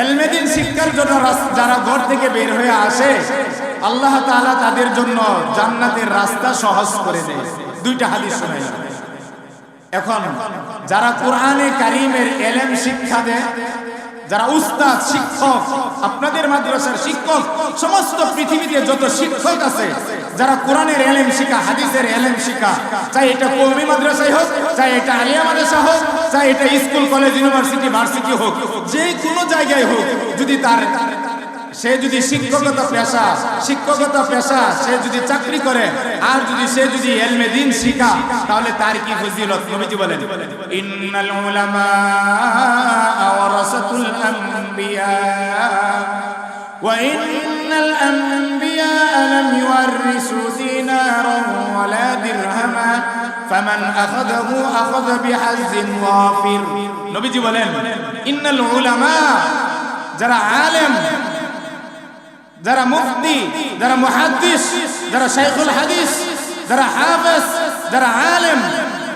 ইলমে দ্বীন শিক্ষার জন্য যারা ঘর থেকে বের হয়ে আসে, আল্লাহ তাআলা তাদের জন্য জান্নাতের রাস্তা সহজ করে দেয়। দুইটা হাদিস শোনাইলাম। এখন যারা কোরআনে কারীমের ইলম শিক্ষা দেয়, যারা উস্তাদ, শিক্ষক, আপনাদের মাদ্রাসার শিক্ষক, সমস্ত পৃথিবীতে যত শিক্ষক আছে যারা কোরআনের ইলম শিখা, হাদিসের ইলম শিখা, চাই এটা কওমি মাদ্রাসায় হোক, চাই এটা আলিয়া মাদ্রাসা হোক, চাই এটা স্কুল, কলেজ, ইউনিভার্সিটি, ভার্সিটি হোক, যে কোনো জায়গায় হোক, যদি তার সে যদি শিক্ষকতা পেশা সে যদি চাকরি করে, আর যদি সে যদি ইলমে দ্বীন শিখা, তাহলে তার কি ফজিলত? নবীজি বলেন, ইন্নাল উলামা ওয়ারাসাতুল আমবিয়া ওয়া ইন্নাল আমবিয়া লাম ইউরিসু দিনারান ওয়ালা দিরহামা ফামান আখাযাহু আখাযা বিহাজ্জিন ওয়াফির। নবীজি বলেন, ইন্নাল উলামা, যারা আলেম, যারা মুফতি, যারা মুহাদ্দিস, যারা শাইখুল হাদিস, যারা হাফেজ, যারা আলেম,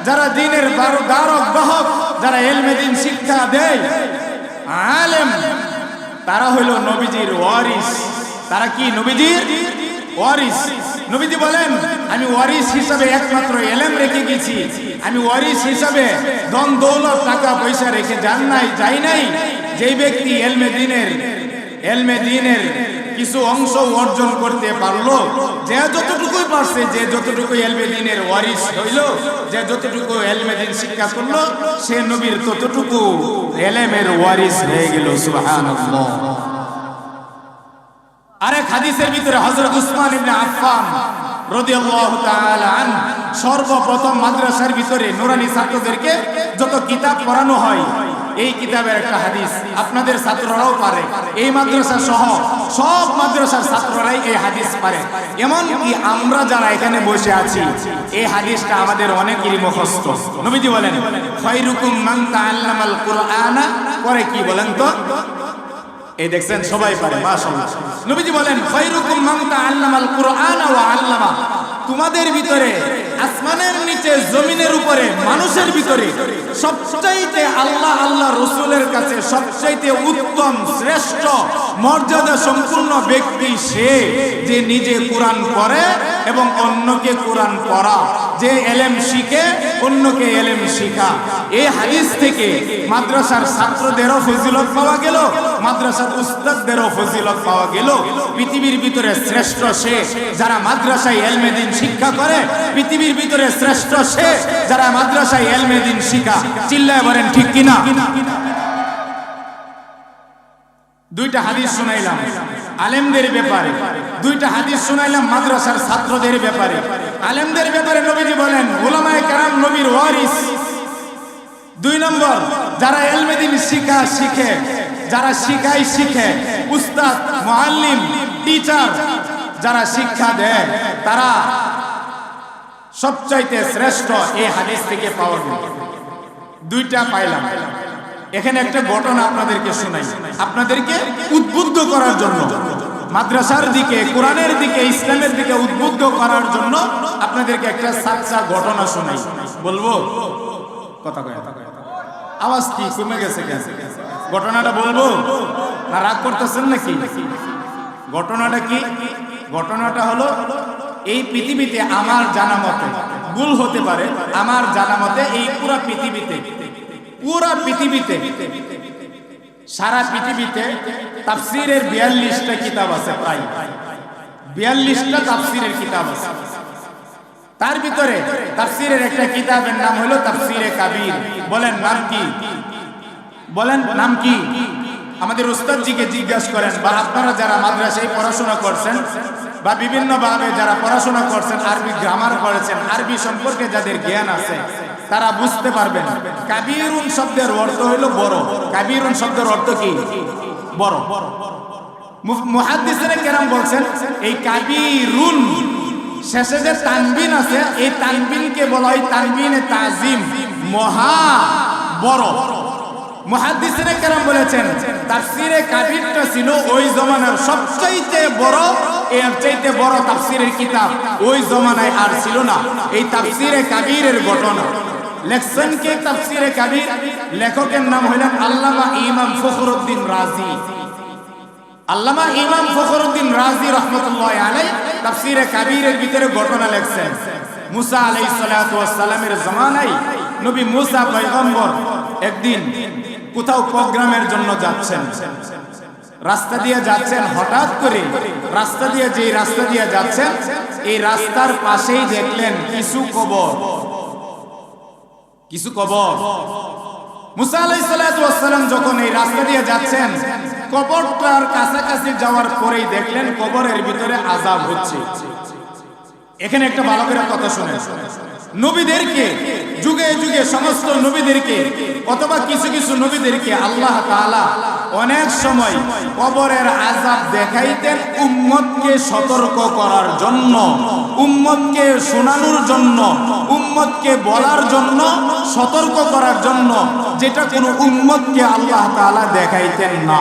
যারা দ্বীনের ধারক বাহক, যারা ইলমে দ্বীন শিক্ষা দেয়, আলেম, তারা হইল নবীজির ওয়ারিস। তারা কি? নবীজির ওয়ারিস। নবীজি বলেন, আমি ওয়ারিস হিসাবে একমাত্র ইলম রেখে গেছি, আমি ওয়ারিস হিসাবে ধন দৌলত, টাকা পয়সা রেখে যাই নাই। যেই ব্যক্তি ইলমে দ্বীনের কিছু অংশ অর্জন করতে পারলো, যে যতটুকুই পারছে, যে যতটুকু ইলমে দ্বীনের ওয়ারিস হইল, যে যতটুকু ইলমে দ্বীন শিক্ষা করলো, সে নবীর ততটুকু ইলমের ওয়ারিস হয়ে গেল। সুবহানাল্লাহ। আরেক হাদিসের ভিতরে হযরত উসমান ইবনে আফফান রাদিয়াল্লাহু তাআলা আনহু সর্বপ্রথম মাদ্রাসার ভিতরে নুরানি ছাত্রদেরকে যত কিতাব পড়ানো হয়, এই কিতাবের একটা হাদিস আপনাদের ছাত্ররাও পারে, এই মাদ্রাসা সহ সব মাদ্রাসার ছাত্ররাই এই হাদিস পারে। এমন কি আমরা যারা এখানে বসে আছি, এই হাদিসটা আমাদের অনেকেরই মুখস্থ। নবীজি বলেন, খায়রুকুম মান তাআল্লামাল কুরআনা, পরে কি বলেন তো? এই দেখছেন সবাই পারে, মাশাআল্লাহ। নবীজি বলেন, খায়রুকুম মান তাআল্লামাল কুরআনা ওয়া আল্লামা, তোমাদের ভিতরে, আসমানের নিচে, জমিনের উপরে, মানুষের ভিতরে সবচাইতে আল্লাহ রাসূলের কাছে সবচাইতে উত্তম, শ্রেষ্ঠ, মর্যাদা সম্পূর্ণ ব্যক্তি সে, যে নিজে কোরআন পড়ে এবং অন্যকে কোরআন পড়া, যে ইলম শিখে অন্যকে ইলম শিখা। এই হাদিস থেকে মাদ্রাসার ছাত্রদেরও ফজিলত পাওয়া গেল, মাদ্রাসার উস্তাদদেরও ফজিলত পাওয়া গেল। পৃথিবীর ভিতরে শ্রেষ্ঠ সে যারা মাদ্রাসায় ইলমে দ্বীন শিক্ষা করে, পৃথিবীর ভিতরে শ্রেষ্ঠ সে যারা মাদ্রাসায় ইলমে দ্বীন শিখা। চিল্লায় বলেন ঠিক কিনা? দুইটা হাদিস শুনাইলাম আলেমদের ব্যাপারে, দুইটা হাদিস শুনাইলাম মাদ্রাসার ছাত্রদের ব্যাপারে। আলেমদের ব্যাপারে নবীজি বলেন, উলামায়ে কেরাম নবীর ওয়ারিস। দুই নম্বর, যারা ইলমে দ্বীন শিখে, যারা শিখে, উস্তাদ, মুআল্লিম, টিচার, যারা শিক্ষা দেয়, তারা সবচাইতে শ্রেষ্ঠ এই হাদিস থেকে পাওয়া যায়। দুইটা পাইলাম। এখানে একটা ঘটনা আপনাদেরকে শোনাই, আপনাদেরকে উদ্বুদ্ধ করার জন্য, মাদ্রাসার দিকে, কোরআনের দিকে, ইসলামের দিকে উদ্বুদ্ধ করার জন্য আপনাদেরকে একটা সাচ্চা ঘটনা শোনাই। বলবো? কথা কয়, আওয়াজ কি কমে গেছে কেন? ঘটনাটা বলবো না রাগ করতেছেন নাকি? ঘটনাটা কি? ঘটনাটা হলো, এই পৃথিবীতে আমার জানা মতে, ভুল হতে পারে, আমার জানা মতে এই পুরা পৃথিবীতে সারা পৃথিবীতে তাফসীরের 42টা কিতাব আছে, প্রায় 42টা তাফসীরের কিতাব আছে। তার ভিতরে তাফসীরের একটা কিতাবের নাম হলো তাফসীরে কাবীর। বলেন নাম কি? বলেন নাম কি? আমাদের উস্তাদজিকে জিজ্ঞাসা করেন, বা আপনারা যারা মাদ্রাসায় পড়াশোনা করছেন বা বিভিন্ন ভাবে যারা পড়াশোনা করছেন, আরবি গ্রামার করেছেন, আরবি সম্পর্কে যাদের জ্ঞান আছে তারা বুঝতে পারবেন কাবীরুন শব্দের অর্থ হলো বড়। কাবীরুন শব্দের অর্থ কি? বড়। মুহাদ্দিসিনে কেরাম বলছেন এই কাবীরুন শেষে যে তানবিন আছে, এই তানবিনকে বলা হয় তানবিনে তাজিম, মহা বড়। মুহাদ্দিসিনে কেরাম বলেছেন তাফসীরে কাবীরটা ছিল ওই জমানার সবচাইতে বড়, এর চাইতে বড় তাফসীরের কিতাব ওই জমানায় আর ছিল না। এই তাফসীরে কাবীরের ঘটনা লেখছেন কে? তাফসীরে কাবীর লেখকের নাম হলেন আল্লামা ইমাম ফখরুদ্দীন রাজি। আল্লামা ইমাম ফখরুদ্দীন রাজি রাহমাতুল্লাহি আলাইহি তাফসীরে কাবীরের ভিতরে ঘটনা লেখছেন। মুসা আলাইহিস সালাতু ওয়াস সালামের জামানায় নবী মুসা পয়গম্বর একদিন কোথাও প্রোগ্রামের জন্য যাচ্ছেন, রাস্তা দিয়ে যাচ্ছেন, হঠাৎ করে রাস্তা দিয়ে যাচ্ছেন, এই রাস্তার পাশেই দেখলেন কিছু কবর। মুসা আলাইহিস সালাতু ওয়াস সালাম যখন এই রাস্তা দিয়ে যাচ্ছেন, কবরটার কাছাকাছি যাওয়ার পরেই দেখলেন কবরের ভিতরে আযাব হচ্ছে। এখানে একটা ভালো করে কথা শুনেন, নবীদেরকে যুগে যুগে সমস্ত নবীদেরকে অথবা কিছু কিছু নবীদেরকে আল্লাহ তাআলা অনেক সময় কবরের আযাব দেখাইতেন উম্মতকে সতর্ক করার জন্য, উম্মতকে শোনানোর জন্য, উম্মতকে বলার জন্য, সতর্ক করার জন্য, যেটা কোনো উম্মতকে আল্লাহ তাআলা দেখাইতেন না।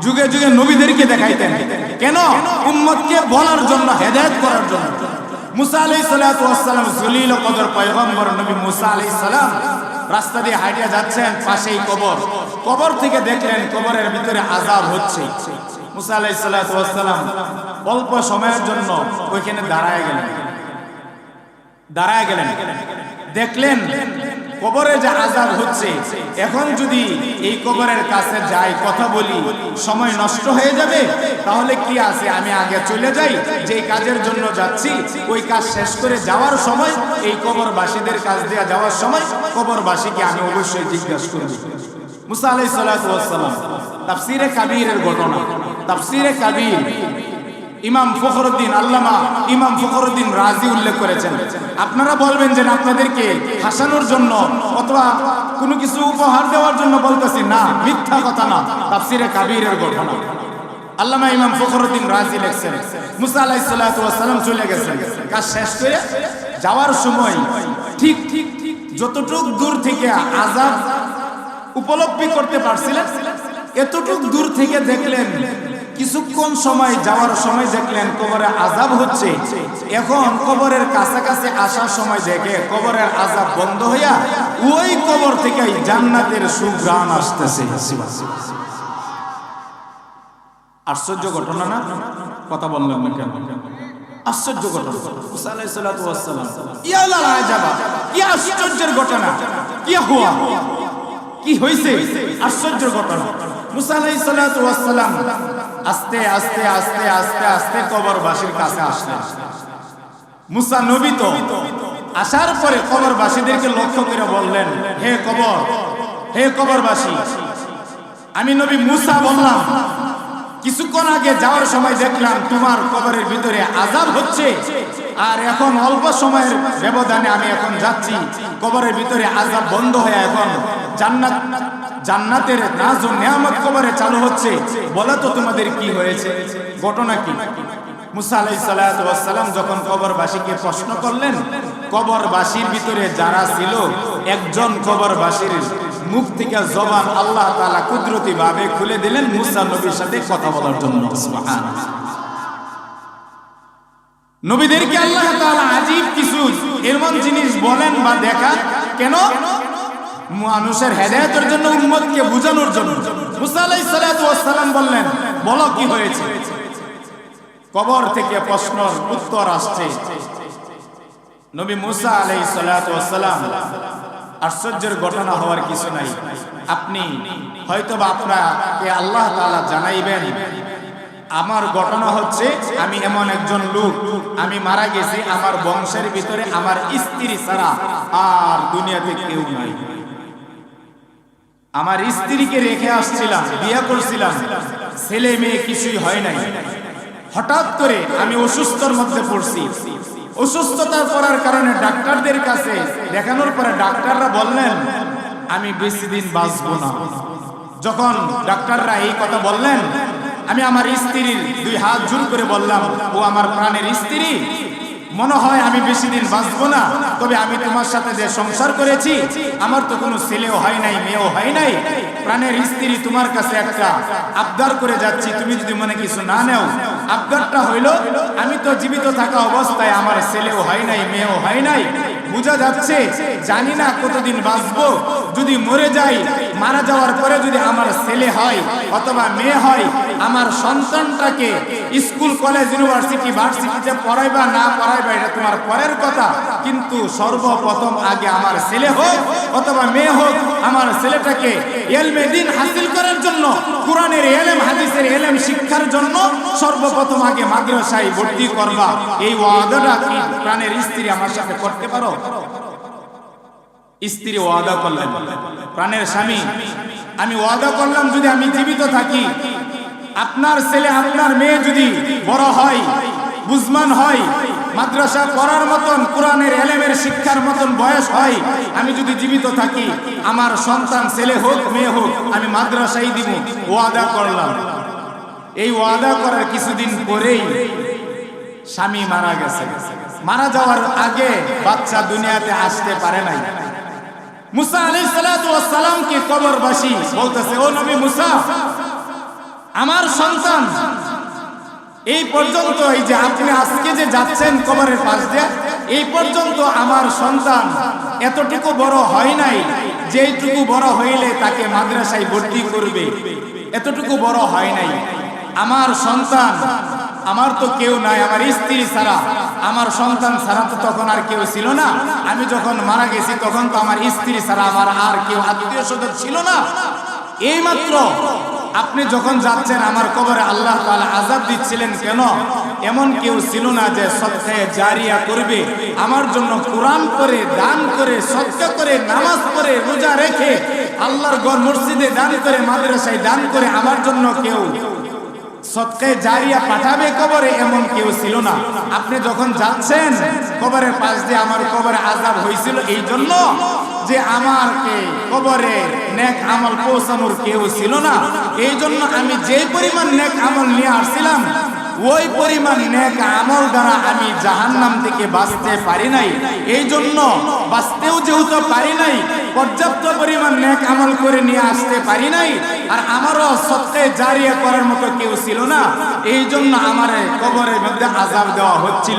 যুগে যুগে নবীদেরকে দেখাইতেন কেন? উম্মতকে বলার জন্য, হেদায়েত করার জন্য। মুসা আলাইহিস সালাতু ওয়াস সালাম জলিল কদর পয়গম্বর নবী মুসা আলাইহিস সালাম রাস্তা দিয়ে হাঁটিয়া যাচ্ছেন, পাশেই কবর। কবর থেকে দেখলেন কবরের ভিতরে আযাব হচ্ছে। মুসা আলাইহিস সালাতু ওয়াস সালাম অল্প সময়ের জন্য ওইখানে দাঁড়ায় গেলেন। দেখলেন কবরে যে আযাব হচ্ছে, এখন যদি এই কবরের কাছে যাই, কথা বলি, সময় নষ্ট হয়ে যাবে। তাহলে কি আছে, আমি আগে চলে যাই, যে কাজের জন্য যাচ্ছি ওই কাজ শেষ করে যাওয়ার সময়, এই কবরবাসীদের কাছ দিয়ে যাওয়ার সময় কবরবাসীকে আমি অবশ্যই জিজ্ঞাসা করব। মুসা আলাইহিস সালাতু ওয়াস সালাম তাফসীরে কাবীরের ঘটনা, তাফসীরে কাবীর ইমাম ফখরুদ্দীন, আল্লামা ইমাম ফখরুদ্দীন রাজি উল্লেখ করেছেন। আপনারা বলবেন যে আপনাদেরকে হাসানোর জন্য অথবা কোনো কিছু উপহার দেওয়ার জন্য বলতেছি না, মিথ্যা কথা না, তাফসীরে কাবীরের ঘটনা। আল্লামা ইমাম ফখরুদ্দীন রাজি লিখছেন মুসা আলাইহিস সালাতু ওয়াস সালাম চলে গেছেন, কাজ শেষ করে যাওয়ার সময় ঠিক যতটুক দূর থেকে আযাব উপলব্ধি করতে পারছিলেন, এতটুক দূর থেকে দেখলেন, কিছুক্ষণ সময় যাওয়ার সময় দেখলেন কবরে আযাব হচ্ছে। এখন কবরের কাছাকাছি আসার সময় দেখে কবরের আযাব বন্ধ হইয়া ওই কবর থেকে জান্নাতের সুঘ্রাণ আসতেছে। আশ্চর্য ঘটনা না? কথা বললাম না কেন? আশ্চর্য ঘটনা। মুসা আলাইহিস সালাতু ওয়াস সালাম, ইয়া লা আজাবা, কি আশ্চর্যের ঘটনা, কি হুয়া, কি হইছে, আশ্চর্যের ঘটনা। মুসা আলাইহিস সালাতু ওয়াস সালাম আস্তে আস্তে আস্তে আস্তে আস্তে কবরবাসীর কাছে আসলেন। মুসা নবী তো আসার পরে কবরবাসীদেরকে লক্ষ্য করে বললেন, হে কবরবাসী, আমি নবী মুসা বললাম, কিছুক্ষণ আগে যাওয়ার সময় দেখলাম তোমার কবরের ভিতরে আযাব হচ্ছে, আর এখন অল্প সময়ের ব্যবধানে আমি এখন যাচ্ছি, কবরের ভিতরে আযাব বন্ধ হয়ে এখন জান্নাতের নাজ ও নিয়ামত কবরে চালু হচ্ছে। বলো তো তোমাদের কি হয়েছে, ঘটনা কি? মুসা আলাইহিস সালাতু ওয়াস সালাম যখন কবরবাসীকে প্রশ্ন করলেন, কবরবাসীর ভিতরে যারা ছিল, একজন কবরবাসীর মুখ থেকে জবান আল্লাহ তাআলা কুদরতি ভাবে খুলে দিলেন মুসা নবীর সাথে কথা বলার জন্য। সুবহানাল্লাহ। নবীদেরকে আল্লাহ তাআলা আজীব কিছু এমন জিনিস বলেন বা দেখা, কেন? মানুষের হেদায়েতের জন্য, উম্মতকে বুঝানোর জন্য। মুসা আলাইহিস সালাতু ওয়াস সালাম বললেন, বলো কি হয়েছে? কবর থেকে প্রশ্নের উত্তর আসছে। নবী মুসা আলাইহিস সালাতু ওয়াস সালাম, আশ্চর্যের ঘটনা হওয়ার কিছু নাই। আপনি হয়তোবা আপনাকে আল্লাহ তাআলা জানাইবেন, আমার ঘটনা হচ্ছে আমি এমন একজন লোক, আমি মারা গেছি, আমার বংশের ভিতরে আমার স্ত্রী ছাড়া আর দুনিয়াতে কেউ নাই। আমার স্ত্রীকে রেখে আসছিলাম, বিয়ে করছিলাম, ছেলে মেয়ে কিছুই হয় নাই। হঠাৎ করে আমি অসুস্থর মধ্যে পড়ছি। অসুস্থতার পড়ার কারণে ডাক্তারদের কাছে দেখানোর পরে ডাক্তাররা বললেন আমি বেশি দিন বাঁচবো না। যখন ডাক্তাররা এই কথা বললেন, আমি আমার স্ত্রীর দুই হাত জোর করে বললাম, ও আমার প্রাণের স্ত্রী, মনে হয় আমি বেশি দিন বাঁচবো না, তবে আমি তোমার সাথে যে সংসার করেছি, আমার তো কোনো ছেলেও হয় নাই, মেয়েও হয় নাই। প্রাণের স্ত্রী, তোমার কাছে একটা আবদার করে যাচ্ছি, তুমি যদি মনে কিছু না নেও। আবদারটা হইল, আমি তো জীবিত থাকা অবস্থায় আমার ছেলেও হয় নাই, মেয়েও হয় নাই। বোঝা যাচ্ছে জানি না কতদিন বাঁচবো। যদি মরে যাই, মারা যাওয়ার পরে যদি আমার ছেলে হয় অথবা মেয়ে হয়, আমার সন্তানটাকে স্কুল, কলেজ, ইউনিভার্সিটি, ভার্সিটিতে পড়াইবা না পড়াইবা এটা তোমার পরের কথা, কিন্তু সর্বপ্রথম আগে আমার ছেলে হোক অথবা মেয়ে হোক, আমার ছেলেটাকে ইলমে দ্বীন হাসিল করার জন্য, কোরআনের ইলম, হাদিসের ইলম শিক্ষার জন্য সর্বপ্রথম আগে মাদ্রাসায় ভর্তি করবা। এই ওয়াদাটা কি প্রাণের স্ত্রী আমার সাথে করতে পারো? স্ত্রী ওয়াদা করলেন, প্রাণের স্বামী আমি ওয়াদা করলাম, যদি আমি জীবিত থাকি, আপনার ছেলে আপনার মেয়ে যদি বড় হয়, বুঝমান হয়, মাদ্রাসা পড়ার মতন, কোরআনের ইলমের শিক্ষার মতন বয়স হয়, আমি যদি জীবিত থাকি, আমার সন্তান ছেলে হোক মেয়ে হোক, আমি মাদ্রাসায় দিব, ওয়াদা করলাম। এই ওয়াদা করার কিছুদিন পরেই স্বামী মারা গেছে। মারা যাওয়ার আগে বাচ্চা দুনিয়াতে আসতে পারে নাই। মুসা আলাইহিস সালাতু ওয়াস সালামকে কবরবাসী বলতেছে, ও নবী মুসা, আমার সন্তান এই পর্যন্ত, এই যে আপনি আজকে যে যাচ্ছেন কবরের পাশ দিয়ে, এই পর্যন্ত আমার সন্তান এতটুকু বড় হয় নাই, যেইটুকু বড় হইলে তাকে মাদ্রাসায় ভর্তি করবে, এতটুকু বড় হয় নাই। আমার সন্তান, আমার তো কেউ নাই, আমার স্ত্রী ছাড়া, আমার সন্তান ছাড়া তো তখন আর কেউ ছিল না। আমি যখন মারা গেছি তখন তো আমার স্ত্রী ছাড়া আমার আর কেউ আত্মীয় স্বজন ছিল না। এইমাত্র আপনি যখন যাচ্ছেন আমার কবরে আল্লাহ তাআলা আযাব দিচ্ছিলেন, কেন? এমন কেউ ছিল না যে সদকায়ে জারিয়া করবে আমার জন্য, কোরআন পড়ে, দান করে, সদকা করে, নামাজ পড়ে, রোজা রেখে, আল্লাহর ঘর মসজিদে দান করে, মাদ্রাসায় দান করে আমার জন্য কেউ সদকায়ে জারিয়া পাঠাবে কবরে, এমন কেউ ছিল না। আপনি যখন যাচ্ছেন কবরের পাশ দিয়ে, আমার কবরে আযাব হয়েছিল এই জন্য যে আমারকে কবরে নেক আমল পৌঁছানোর কেউ ছিল না। এই জন্য আমি যে পরিমাণ নেক আমল নিয়ে আসছিলাম, ওই পরিমাণ নেক আমল দ্বারা আমি জাহান্নাম থেকে বাঁচতে পারি নাই। এই জন্য বাঁচতেও যেহেতু পারি নাই, পর্যাপ্ত পরিমাণ নেক আমল করে নিয়ে আসতে পারি নাই, আর আমারও সদকায়ে জারিয়া করার মতো কেউ ছিল না। এই জন্য আমার কবরের মধ্যে আযাব দেওয়া হচ্ছিল।